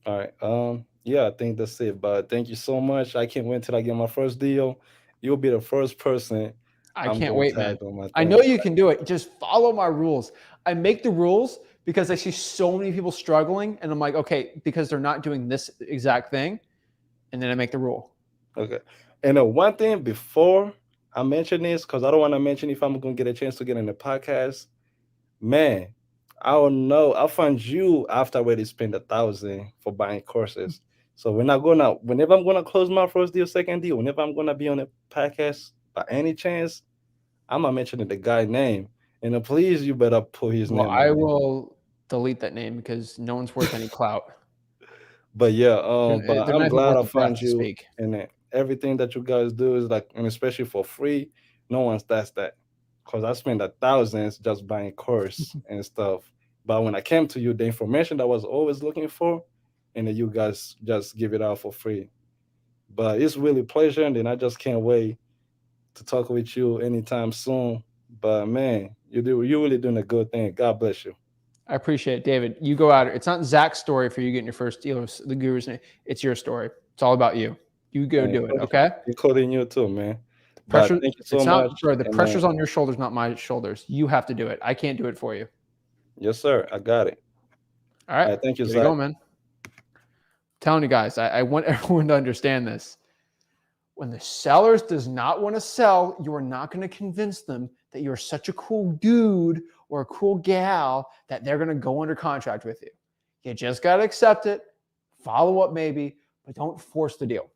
All right. Yeah, I think that's it. But thank you so much. I can't wait till I get my first deal. You'll be the first person I I'm can't gonna wait, man. tag on my I know thing. you can do it. Just follow my rules. I make the rules because I see so many people struggling, and I'm like, okay, because they're not doing this exact thing, and then I make the rule. Okay. And one thing before I mention this, because I don't want to mention if I'm gonna get a chance to get in the podcast, man. I don't know. I'll find you after I already spend 1,000 for buying courses. So whenever I'm gonna close my first deal, second deal, whenever I'm gonna be on a podcast by any chance, I'm not mentioning the guy name. And please, you better put his Well, name I on there. will delete that name because no one's worth any clout. But yeah, They're, but they're not I'm even glad worth I the breath found to you, speak. and everything that you guys do is like, and especially for free. No one's does that, cause I spend the thousands just buying course and stuff, But when I came to you, the information that I was always looking for, and then you guys just give it out for free. But it's really a pleasure, and I just can't wait to talk with you anytime soon. But man, you're really doing a good thing. God bless you. I appreciate it, David. You go out. It's not Zach's story for you getting your first deal of the Guru's name. It's your story. It's all about you. You go do it, okay? Including you too, man. Pressure. But thank you so it's much. not, bro, the pressure's on your shoulders, not my shoulders. You have to do it. I can't do it for you. Yes, sir. I got it. All right. Thank you, There Zach. you go, man. I'm telling you guys, I want everyone to understand this. When the sellers does not want to sell, you are not going to convince them that you're such a cool dude or a cool gal that they're going to go under contract with you. You just got to accept it, follow up maybe, but don't force the deal.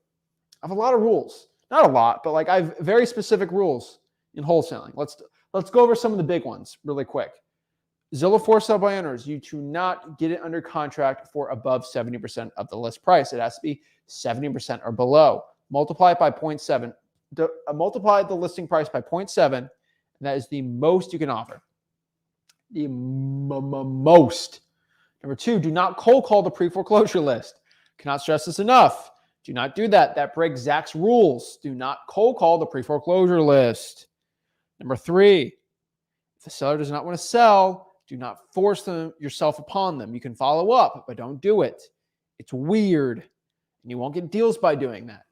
I have a lot of rules. Not a lot, but like I have very specific rules in wholesaling. Let's go over some of the big ones really quick. Zillow for sale by owners, you do not get it under contract for above 70% of the list price. It has to be 70% or below. Multiply it by 0.7. Multiply the listing price by 0.7, and that is the most you can offer. The most. Number two, do not cold call the pre-foreclosure list. Cannot stress this enough. Do not do that. That breaks Zach's rules. Do not cold call the pre-foreclosure list. Number three, if the seller does not want to sell, do not force yourself upon them. You can follow up, but don't do it. It's weird, and you won't get deals by doing that.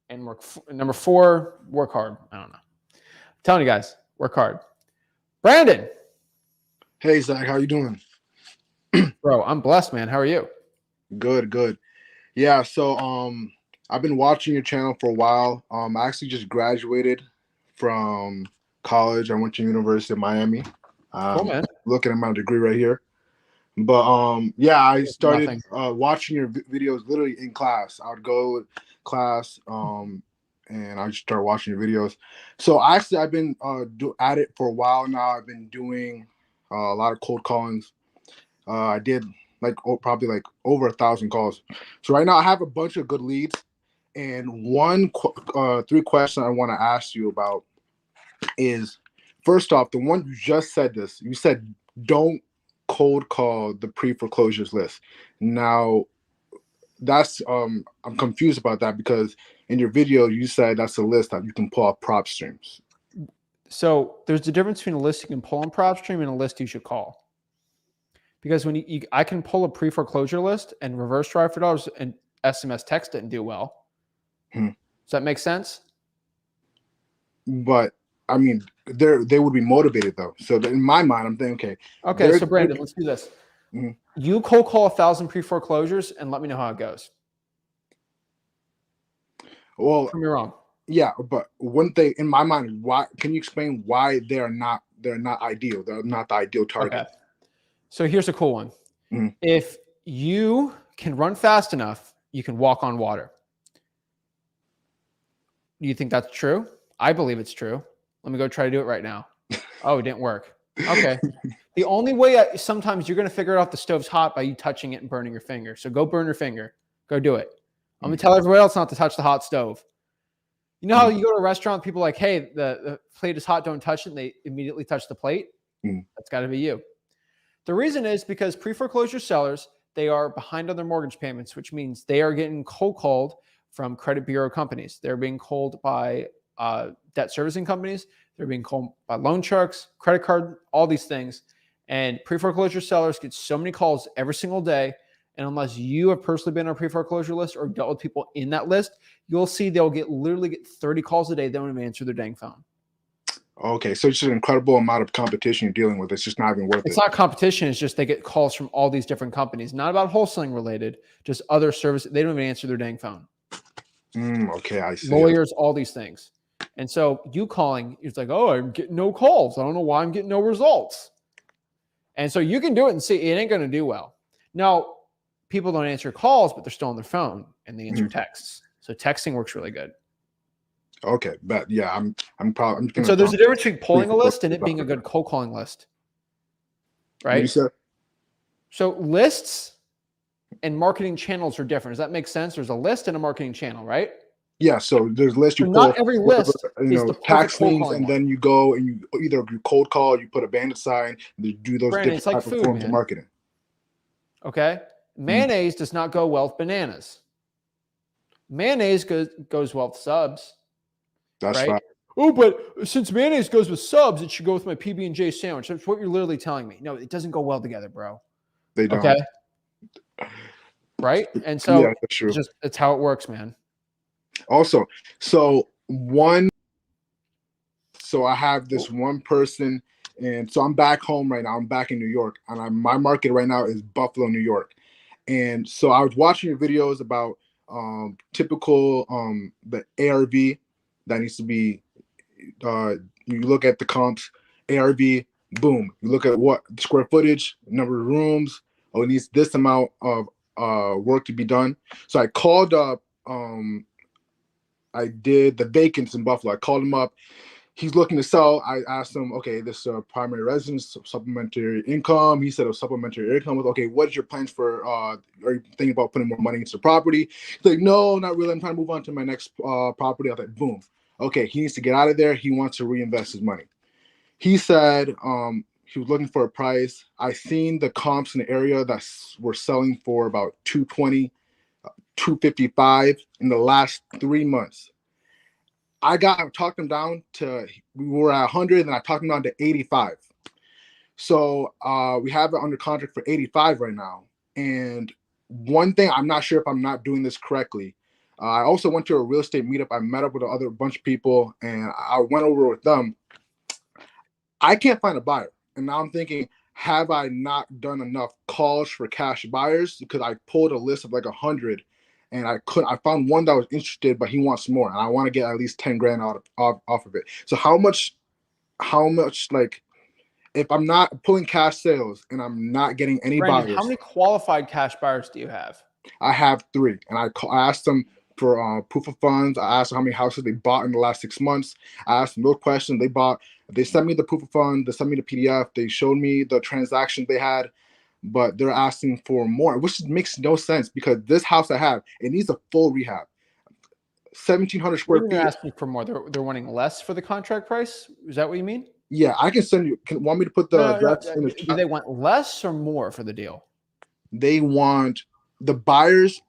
And number four, work hard. I don't know. I'm telling you guys, work hard. Brandon. Hey, Zach, how you doing? Bro, I'm blessed, man. How are you? Good. Yeah, so I've been watching your channel for a while. I actually just graduated from college. I went to University of Miami. Cool, man. Looking at my degree right here. But yeah, I started watching your videos literally in class. I would go to class and I just started watching your videos. So actually I've been at it for a while now. I've been doing a lot of cold callings. I did probably over 1,000 calls. So right now I have a bunch of good leads, and three questions I want to ask you about is, first off, the one you just said this. You said don't cold call the pre-foreclosures list. Now that's I'm confused about that, because in your video you said that's a list that you can pull off prop streams. So there's a difference between a list you can pull on prop stream and a list you should call. Because when I can pull a pre-foreclosure list and reverse drive for dollars and SMS text it and do well. Does that make sense? But I mean, they would be motivated though. So in my mind, I'm thinking, okay. So Brandon, let's do this. Mm-hmm. You cold call 1,000 pre-foreclosures and let me know how it goes. Well, prove me wrong. Yeah, but wouldn't they? In my mind, why? Can you explain why they're not ideal? They're not the ideal target. Okay. So here's a cool one. Mm-hmm. If you can run fast enough, you can walk on water. Do you think that's true? I believe it's true. Let me go try to do it right now. Oh, it didn't work. Okay. The only way sometimes you're going to figure out the stove's hot by you touching it and burning your finger. So go burn your finger. Go do it. I'm going to tell everybody else not to touch the hot stove. You know how you go to a restaurant, people are like, hey, the plate is hot, don't touch it. And they immediately touch the plate. That's got to be you. The reason is because pre-foreclosure sellers, they are behind on their mortgage payments, which means they are getting cold called from credit bureau companies. They're being called by debt servicing companies. They're being called by loan sharks, credit card, all these things. And pre-foreclosure sellers get so many calls every single day. And unless you have personally been on a pre-foreclosure list or dealt with people in that list, you'll see they'll literally get 30 calls a day. They don't even answer their dang phone. Okay, so it's just an incredible amount of competition you're dealing with. It's just not even worth it. It's not competition. It's just they get calls from all these different companies. Not about wholesaling related, just other services. They don't even answer their dang phone. Okay, I see. Lawyers, all these things. And so you calling, it's like, oh, I'm getting no calls. I don't know why I'm getting no results. And so you can do it and see it ain't going to do well. Now, people don't answer calls, but they're still on their phone and they answer texts. So texting works really good. Okay, but yeah, I'm probably. So there's a difference between pulling a list and it being a good cold calling list, right? So lists and marketing channels are different. Does that make sense? There's a list and a marketing channel, right? Yeah, so there's lists you So pull, not every whatever, list is the tax perfect cold liens, calling and one. then you go and you either you cold call, you put a bandit sign, you do those Brandon, different it's like type of food, forms of man. marketing. Okay, mayonnaise does not go well with bananas. Mayonnaise goes well with subs. That's right? right. Oh, but since mayonnaise goes with subs, it should go with my PB&J sandwich. That's what you're literally telling me. No, it doesn't go well together, bro. They don't. Okay. Right? And so Yeah, that's true. it's how it works, man. Also, so I have this one person, and so I'm back home right now. I'm back in New York, and my market right now is Buffalo, New York. And so I was watching your videos about typical the ARV that needs to be. You look at the comps, ARV, boom. You look at what square footage, number of rooms. Oh, it needs this amount of work to be done. So I called up. I did the vacants in Buffalo. I called him up. He's looking to sell. I asked him, okay, this primary residence, supplementary income. He said a supplementary income. Was okay. What's your plans for? Are you thinking about putting more money into the property? He's like, no, not really. I'm trying to move on to my next property. I was like, boom. Okay, he needs to get out of there. He wants to reinvest his money. He said he was looking for a price. I seen the comps in the area that were selling for about 220, 255 in the last 3 months. I talked him down to, we were at 100 and I talked him down to 85. So we have it under contract for 85 right now. And one thing, I'm not sure if I'm not doing this correctly. I also went to a real estate meetup. I met up with a bunch of people and I went over with them. I can't find a buyer. And now I'm thinking, have I not done enough calls for cash buyers? Because I pulled a list of like 100 and I found one that was interested, but he wants more. And I want to get at least 10 grand off of it. So how much, like, if I'm not pulling cash sales and I'm not getting any Brandon, buyers. How many qualified cash buyers do you have? I have 3. And I asked them for proof of funds. I asked them how many houses they bought in the last 6 months. I asked them those questions. They sent me the proof of funds. They sent me the PDF. They showed me the transactions they had, but they're asking for more, which makes no sense because this house I have, it needs a full rehab. 1,700 square feet. They're asking for more. They're wanting less for the contract price. Is that what you mean? Yeah, I can send you. Want me to put the address in the chat? Do they want less or more for the deal? The buyers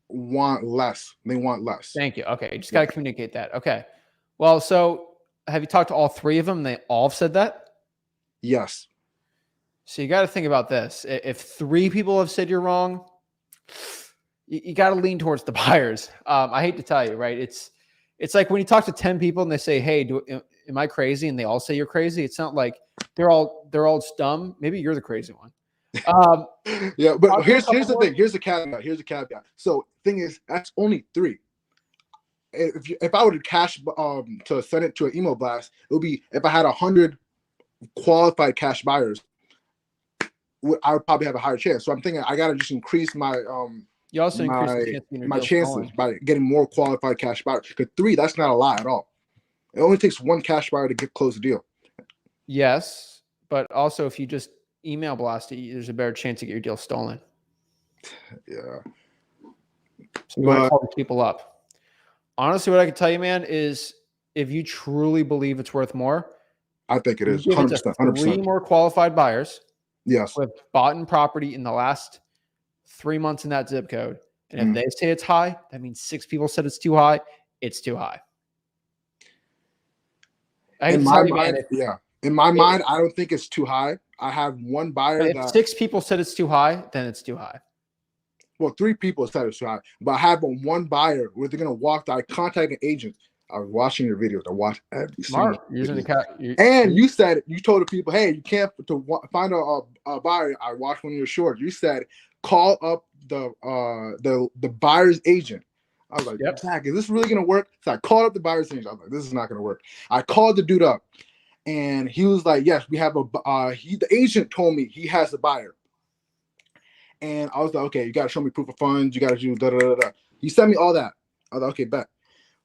want less. They want less. Thank you. Okay, you just got to communicate that. Okay. Well, so have you talked to all 3 of them? They all have said that? Yes. So you got to think about this. If 3 people have said you're wrong, you got to lean towards the buyers. I hate to tell you, right? It's like when you talk to 10 people and they say, "Hey, am I crazy?" and they all say you're crazy. It's not like they're all dumb. Maybe you're the crazy one. Yeah, but here's the thing. Here's the caveat. So thing is, that's only 3. If I were to cash to send it to an email blast, it would be if I had 100 qualified cash buyers, I would probably have a higher chance. So I'm thinking I got to just increase my you also increase my chances by getting more qualified cash buyers. Because 3, that's not a lot at all. It only takes 1 cash buyer to close the deal. Yes, but also if you just email blast it, there's a better chance to get your deal stolen. Yeah. So you want to call people up. Honestly, what I can tell you, man, is if you truly believe it's worth more, I think it is 100%. 3 more qualified buyers. Yes. Who have bought in property in the last 3 months in that zip code. And if they say it's high, that means 6 people said it's too high. It's too high. In my mind, I don't think it's too high. I have one buyer if 6 people said it's too high, then it's too high. Well, 3 people said it's too high, but I have one buyer where they're gonna walk. I contacted agents. I was watching your videos. I watched every single video. And you told the people, hey, you can't find a buyer. I watched one of your shorts. You said call up the buyer's agent. I was like, Zach, is this really gonna work? So I called up the buyer's agent. I was like, this is not gonna work. I called the dude up, and he was like, yes, we have the agent told me he has a buyer. And I was like, okay, you got to show me proof of funds. You got to do da-da-da-da. He sent me all that. I was like, okay, bet.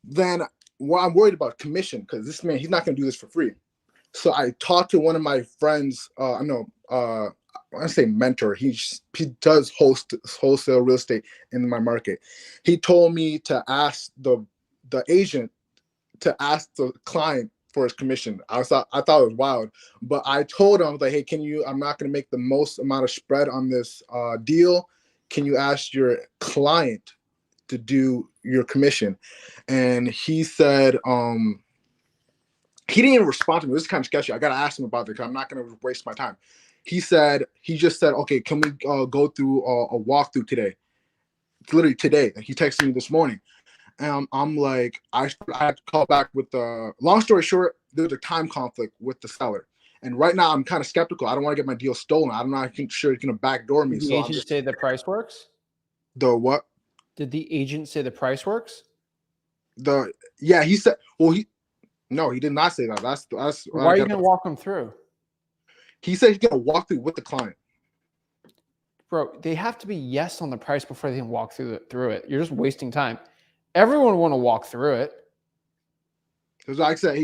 Then I'm worried about commission because this man, he's not going to do this for free. So I talked to one of my friends. I want to say mentor. He does wholesale real estate in my market. He told me to ask the the agent to ask the client for his commission. I thought it was wild, but I told him, I was like, hey, I'm not going to make the most amount of spread on this deal. Can you ask your client to do your commission? And he said, he didn't even respond to me. This is kind of sketchy. I got to ask him about it because I'm not going to waste my time. He just said, okay, can we go through a walkthrough today? It's literally today. He texted me this morning. And I'm like, I had to call back with the, long story short, there's a time conflict with the seller. And right now I'm kind of skeptical. I don't want to get my deal stolen. I'm not sure he's going to backdoor me. Did the agent say the price works? The what? Did the agent say the price works? Yeah, he said, no, he did not say that. That's why are you going to walk him through? He said he's going to walk through with the client. Bro, they have to be yes on the price before they can walk through it. You're just wasting time. Everyone want to walk through it. Because like I said,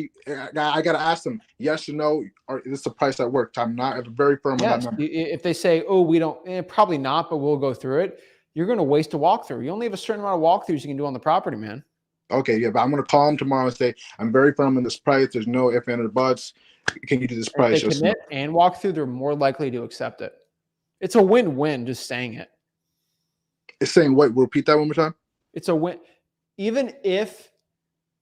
I got to ask them yes or no, or is this the price that works? I'm not very firm on that number. If they say, oh, we don't, probably not, but we'll go through it, you're going to waste a walkthrough. You only have a certain amount of walkthroughs you can do on the property, man. Okay, yeah, but I'm going to call him tomorrow and say, I'm very firm on this price. There's no ifs, ands, or buts. Can you do this price? If they commit and walk through, they're more likely to accept it. It's a win-win just saying it. It's saying what? Repeat that one more time. It's a win. Even if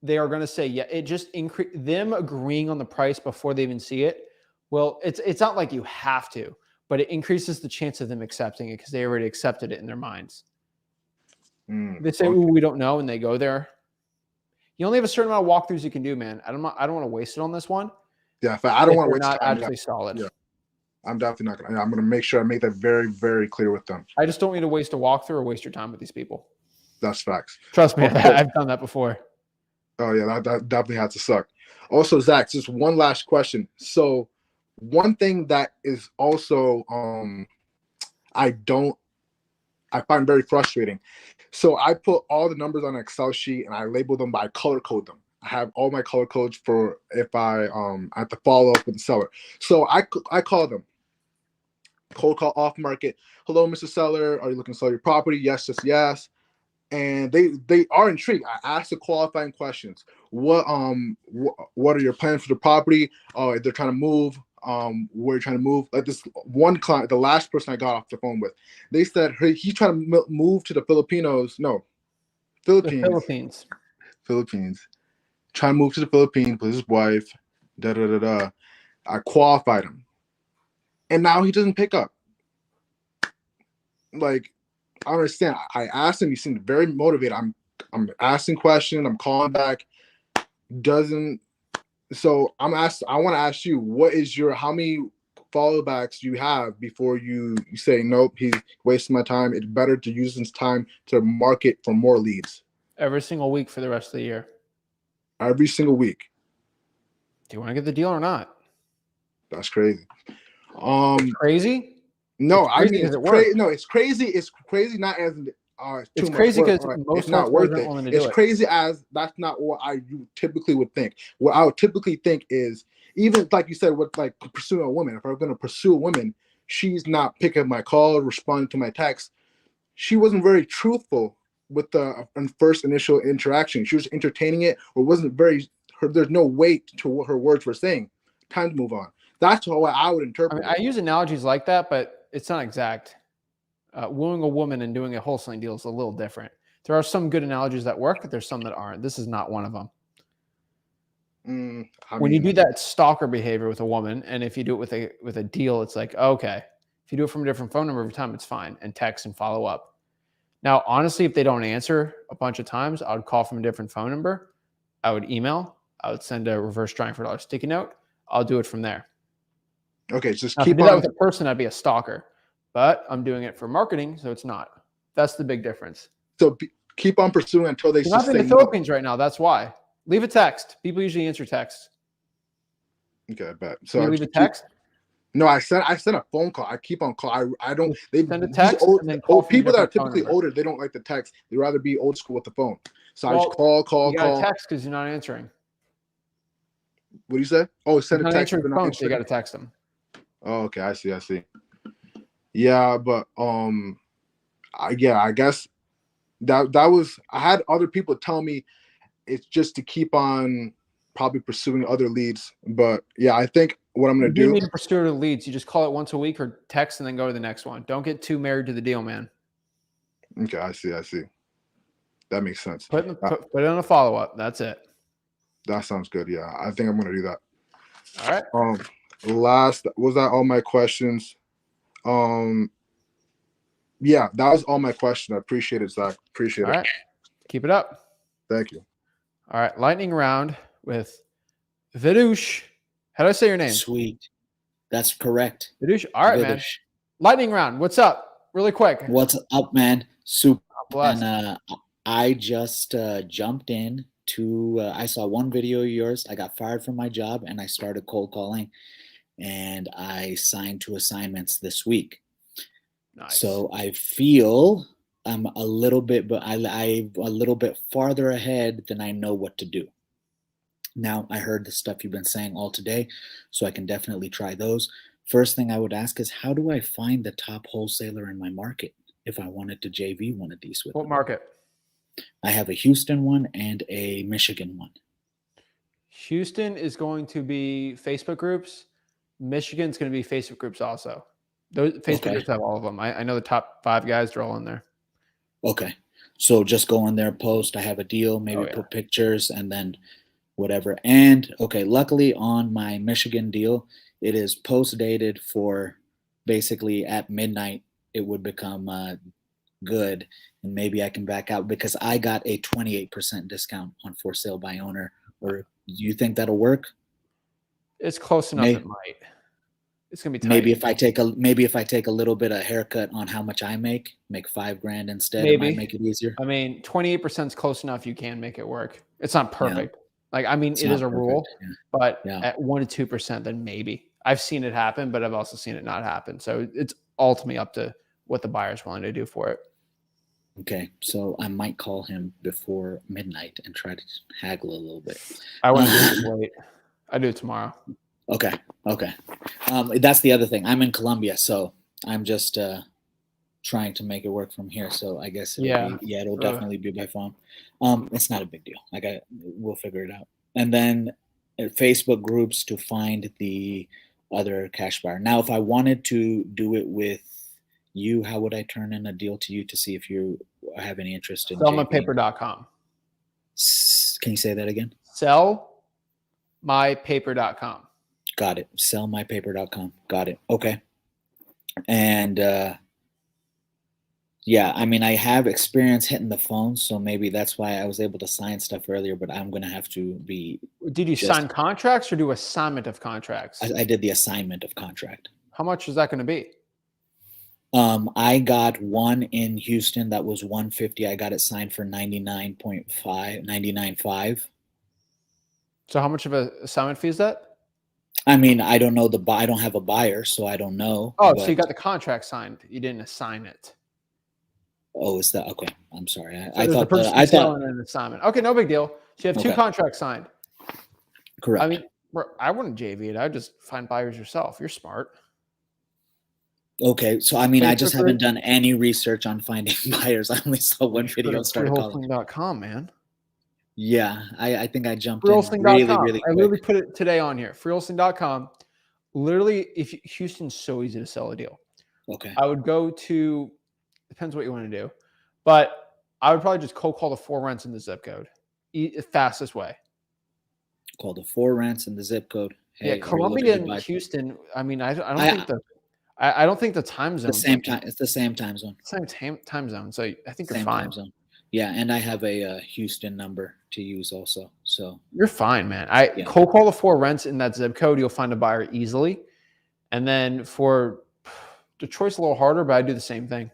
they are going to say, yeah, it just increase them agreeing on the price before they even see it. Well, it's not like you have to, but it increases the chance of them accepting it because they already accepted it in their minds. They say, "Ooh, we don't know," and they go there. You only have a certain amount of walkthroughs you can do, man. I don't want to waste it on this one. Yeah, I don't want to waste not time. actually solid. Yeah, I'm definitely not gonna. I'm gonna make sure I make that very, very clear with them. I just don't want you to waste a walkthrough or waste your time with these people. That's facts. Trust me, I've done that before. Oh yeah, that definitely had to suck. Also, Zach, just one last question. So, one thing that is also I find very frustrating. So I put all the numbers on an Excel sheet and I label them by color code them. I have all my color codes for if I have to follow up with the seller. So I call them. Cold call off market. Hello, Mr. Seller. Are you looking to sell your property? Yes, just yes. And they are intrigued. I ask the qualifying questions. What are your plans for the property? If they're trying to move, where you're trying to move. Like this one client, the last person I got off the phone with, they said he's trying to move to the Philippines. Trying to move to the Philippines with his wife. I qualified him, and now he doesn't pick up. Like, I don't understand. I asked him. He seemed very motivated. I'm asking questions. I'm calling back. Doesn't. So I want to ask you, how many follow-backs you have before you say, nope, he's wasting my time. It's better to use this time to market for more leads. Every single week for the rest of the year. Every single week. Do you want to get the deal or not? That's crazy. Crazy? No, I mean, it's crazy. No, it's crazy. It's crazy not as it's crazy because most not worth it. It's crazy as that's not what you typically would think. What I would typically think is, even like you said, with like pursuing a woman. If I'm going to pursue a woman, she's not picking my call, responding to my text. She wasn't very truthful with the first initial interaction. She was entertaining it, or wasn't very. There's no weight to what her words were saying. Time to move on. That's how I would interpret it. I use analogies like that, but it's not exact. Wooing a woman and doing a wholesaling deal is a little different. There are some good analogies that work, but there's some that aren't. This is not one of them. When you do that stalker behavior with a woman, and if you do it with a deal, it's like, okay. If you do it from a different phone number every time, it's fine, and text and follow up. Now, honestly, if they don't answer a bunch of times, I would call from a different phone number. I would email. I would send a reverse trying for $1 sticky note. I'll do it from there. Okay, just now, keep if you on. do that with a person, I'd be a stalker. But I'm doing it for marketing, so it's not. That's the big difference. So keep on pursuing until they. You're not in the Philippines right now. That's why. Leave a text. People usually answer texts. Okay, I bet. So you leave a text. No, I sent a phone call. I keep on call. I don't. They send a text and then call. People that are typically older, they don't like the text. They rather be old school with the phone. So I just call. You got to text because you're not answering. What do you say? Oh, send a text. Answering the phone, so you got to text them. Oh, okay. I see. Yeah, but I guess that was. I had other people tell me it's just to keep on probably pursuing other leads. But yeah, I think what I'm going to You do. need to pursue the leads. You just call it once a week or text and then go to the next one. Don't get too married to the deal, man. Okay, I see. That makes sense. Put it on a follow up. That's it. That sounds good. Yeah, I think I'm going to do that. All right. Last, was that all my questions? Yeah, that was all my questions. I appreciate it, Zach. Appreciate it. All right. Keep it up. Thank you. All right. Lightning round with Vidush. How do I say your name? Sweet. That's correct. Vidush. All right, man. Lightning round. What's up? Really quick. What's up, man? Super. Blessed. And I just jumped in to, I saw one video of yours. I got fired from my job and I started cold calling, and I signed 2 assignments this week. Nice. So I feel I'm a little bit, but I'm a little bit farther ahead than I know what to do. Now, I heard the stuff you've been saying all today, so I can definitely try those. First thing I would ask is, how do I find the top wholesaler in my market if I wanted to JV one of these with What them? market? I have a Houston one and a Michigan one. Houston is going to be Facebook groups. Michigan's going to be Facebook groups also. Those Facebook groups have all of them. I know the top 5 guys are all in there. Okay. So just go in there, post, I have a deal, maybe put pictures and then whatever. And okay, luckily on my Michigan deal, it is post dated for basically at midnight. It would become good, and maybe I can back out because I got a 28% discount on for sale by owner. Or do you think that'll work? It's close enough. It might. It's gonna be tight. Maybe if I take a little bit of haircut on how much I make $5,000 instead, maybe. It might make it easier. I mean, 28% is close enough. You can make it work. It's not perfect. Yeah. Like, I mean, it is a rule, but Yeah. at 1 to 2%, then maybe. I've seen it happen, but I've also seen it not happen. So it's ultimately up to what the buyer's willing to do for it. Okay, so I might call him before midnight and try to haggle a little bit. I wouldn't do it late. I do it tomorrow. Okay. That's the other thing. I'm in Colombia, so I'm just trying to make it work from here. So I guess it'll definitely be by phone. It's not a big deal. We'll figure it out. And then Facebook groups to find the other cash buyer. Now, if I wanted to do it with you, how would I turn in a deal to you to see if you have any interest in sellmypaper.com? Can you say that again? Sellmypaper.com. Got it. Sellmypaper.com. Got it. Okay. And yeah, I mean, I have experience hitting the phone, so maybe that's why I was able to sign stuff earlier, but I'm going to have to be. Did you sign contracts or do assignment of contracts? I did the assignment of contract. How much is that going to be? I got one in Houston that was $150. I got it signed for $99.5. So how much of an assignment fee is that? I mean, I don't know I don't have a buyer, so I don't know. Oh, so you got the contract signed. You didn't assign it. Oh, is that okay? I'm sorry. I thought an assignment. Okay, no big deal. So you have 2 contracts signed. Correct. I mean, I wouldn't JV it. I'd just find buyers yourself. You're smart. Okay, so I mean, I just haven't done any research on finding buyers. I only saw one video and started calling. Wholesaling.com, man. Yeah, I think I jumped in Wholesaling.com. really quick. I literally put it today on here. Wholesaling.com. Literally, Houston's so easy to sell a deal. Okay. I would go to, depends what you want to do, but I would probably just cold call the 4 rents in the zip code. Fastest way. Call the 4 rents in the zip code. Hey, yeah, Columbia and Houston. I mean, I don't think the time zone. It's the same time zone. Same time zone. So I think you're same fine. Time zone. Yeah, and I have a Houston number to use also. So you're fine, man. Cold call the 4 rents in that zip code. You'll find a buyer easily. And then for Detroit's a little harder, but I do the same thing.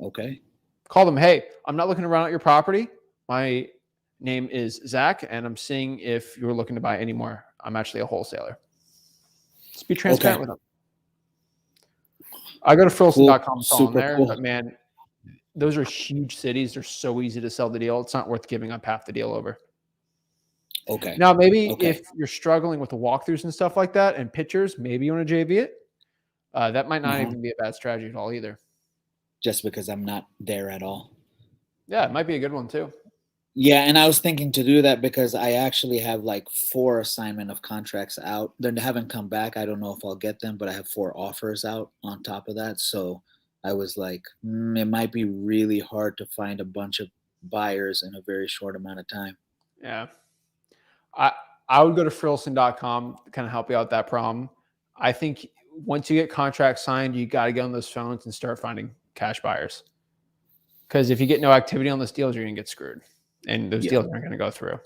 Okay. Call them. Hey, I'm not looking around at your property. My name is Zach, and I'm seeing if you're looking to buy any more. I'm actually a wholesaler. Just be transparent with them. I go to Wholesaling.com. It's all in there, but man, those are huge cities. They're so easy to sell the deal. It's not worth giving up half the deal over. Okay. Now, maybe if you're struggling with the walkthroughs and stuff like that and pictures, maybe you want to JV it. That might not even be a bad strategy at all either. Just because I'm not there at all. Yeah, it might be a good one too. Yeah, and I was thinking to do that because I actually have like 4 assignment of contracts out. They haven't come back. I don't know if I'll get them, but I have 4 offers out on top of that. So I was like, it might be really hard to find a bunch of buyers in a very short amount of time. Yeah. I would go to freelisting.com to kind of help you out that problem. I think once you get contracts signed, you got to get on those phones and start finding cash buyers. Because if you get no activity on those deals, you're going to get screwed. And those deals aren't going to go through.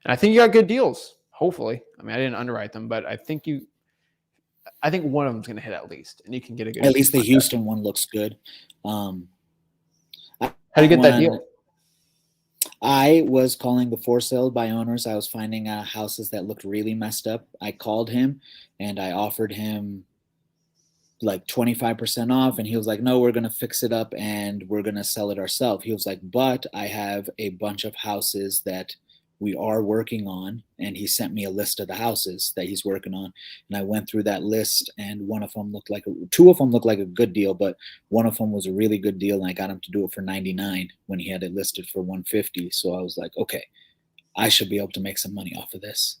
And I think you got good deals, hopefully. I mean, I didn't underwrite them, but I think one of them's going to hit at least, and you can get a good. At least the Houston one looks good. How do you get that deal? I was calling the for sale by owners. I was finding houses that looked really messed up. I called him and I offered him like 25% off, and he was like, no, we're going to fix it up and we're going to sell it ourselves. He was like, but I have a bunch of houses that we are working on, and he sent me a list of the houses that he's working on, and I went through that list, and two of them looked like a good deal, but one of them was a really good deal, and I got him to do it for $99 when he had it listed for $150. So I was like, okay, I should be able to make some money off of this.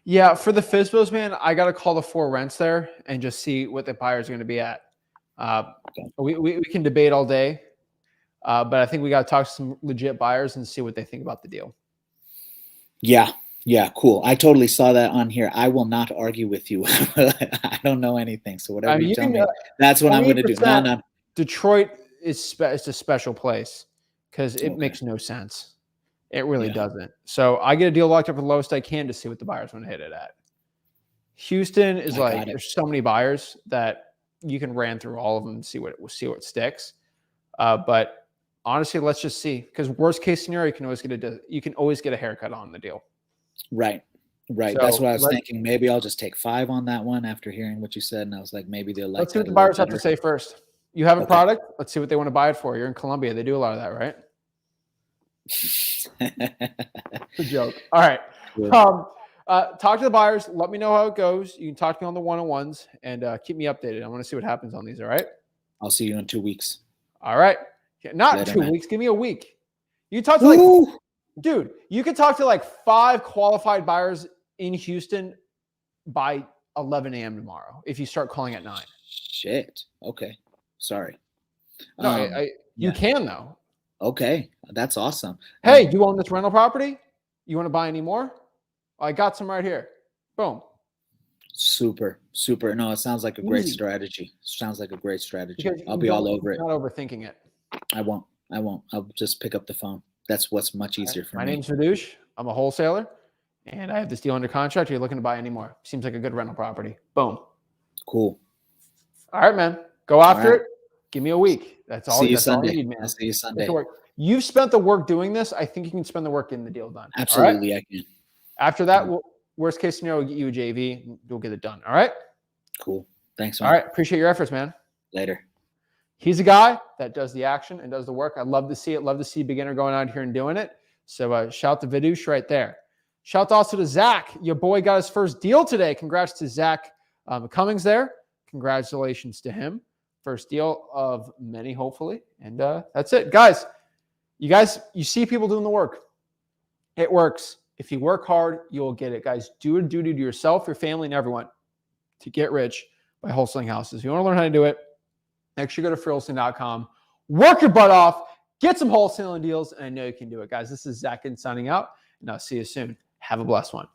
Yeah, for the FSBOs, man, I got to call the 4 rents there and just see what the buyers are going to be at. We can debate all day, but I think we got to talk to some legit buyers and see what they think about the deal. Yeah, cool. I totally saw that on here. I will not argue with you. I don't know anything, so whatever you tell me, that's what I'm going to do. No. Detroit it's a special place because it makes no sense. It really doesn't. So I get a deal locked up for the lowest I can to see what the buyers want to hit it at. Houston is there's so many buyers that you can ran through all of them and see what sticks. But honestly, let's just see, because worst case scenario, you can always get a haircut on the deal. Right. So that's what I was thinking. Maybe I'll just take 5 on that one after hearing what you said, and I was like, maybe they'll like. Let's see what the buyers have to say first. You have a product. Let's see what they want to buy it for. You're in Colombia. They do a lot of that, right? It's a joke. All right. Talk to the buyers. Let me know how it goes. You can talk to me on the one-on-ones and keep me updated. I want to see what happens on these. All right. I'll see you in 2 weeks. All right. Not later, 2 weeks. Give me a week. You talk to dude, you can talk to like 5 qualified buyers in Houston by 11 a.m. tomorrow if you start calling at 9. Shit. Okay. Sorry. No, you can though. Okay. That's awesome. Hey, do you own this rental property? You want to buy any more? I got some right here. Boom. Super. No, it sounds like a great strategy. Because I'll be all over it. Not overthinking it. I won't. I'll just pick up the phone. That's what's much easier for me. My name's Vidouche. I'm a wholesaler, and I have this deal under contract. Are you looking to buy any more? Seems like a good rental property. Boom. Cool. All right, man. Go after it. Give me a week. That's all. See you that's Sunday. All you need, man. I'll see you Sunday. You've spent the work doing this. I think you can spend the work getting the deal done. Absolutely, I can. After that, worst case scenario, we'll get you a JV. We'll get it done. All right? Cool. Thanks, man. All right. Appreciate your efforts, man. Later. He's a guy that does the action and does the work. I love to see it. Love to see a beginner going out here and doing it. So shout to Vidouche right there. Shout also to Zach. Your boy got his first deal today. Congrats to Zach Cummings there. Congratulations to him. First deal of many, hopefully. And that's it. Guys, you see people doing the work. It works. If you work hard, you'll get it. Guys, do a duty to yourself, your family, and everyone to get rich by wholesaling houses. If you want to learn how to do it, make sure you go to freelisting.com. Work your butt off. Get some wholesaling deals, and I know you can do it. Guys, this is Zach Ginn signing out, and I'll see you soon. Have a blessed one.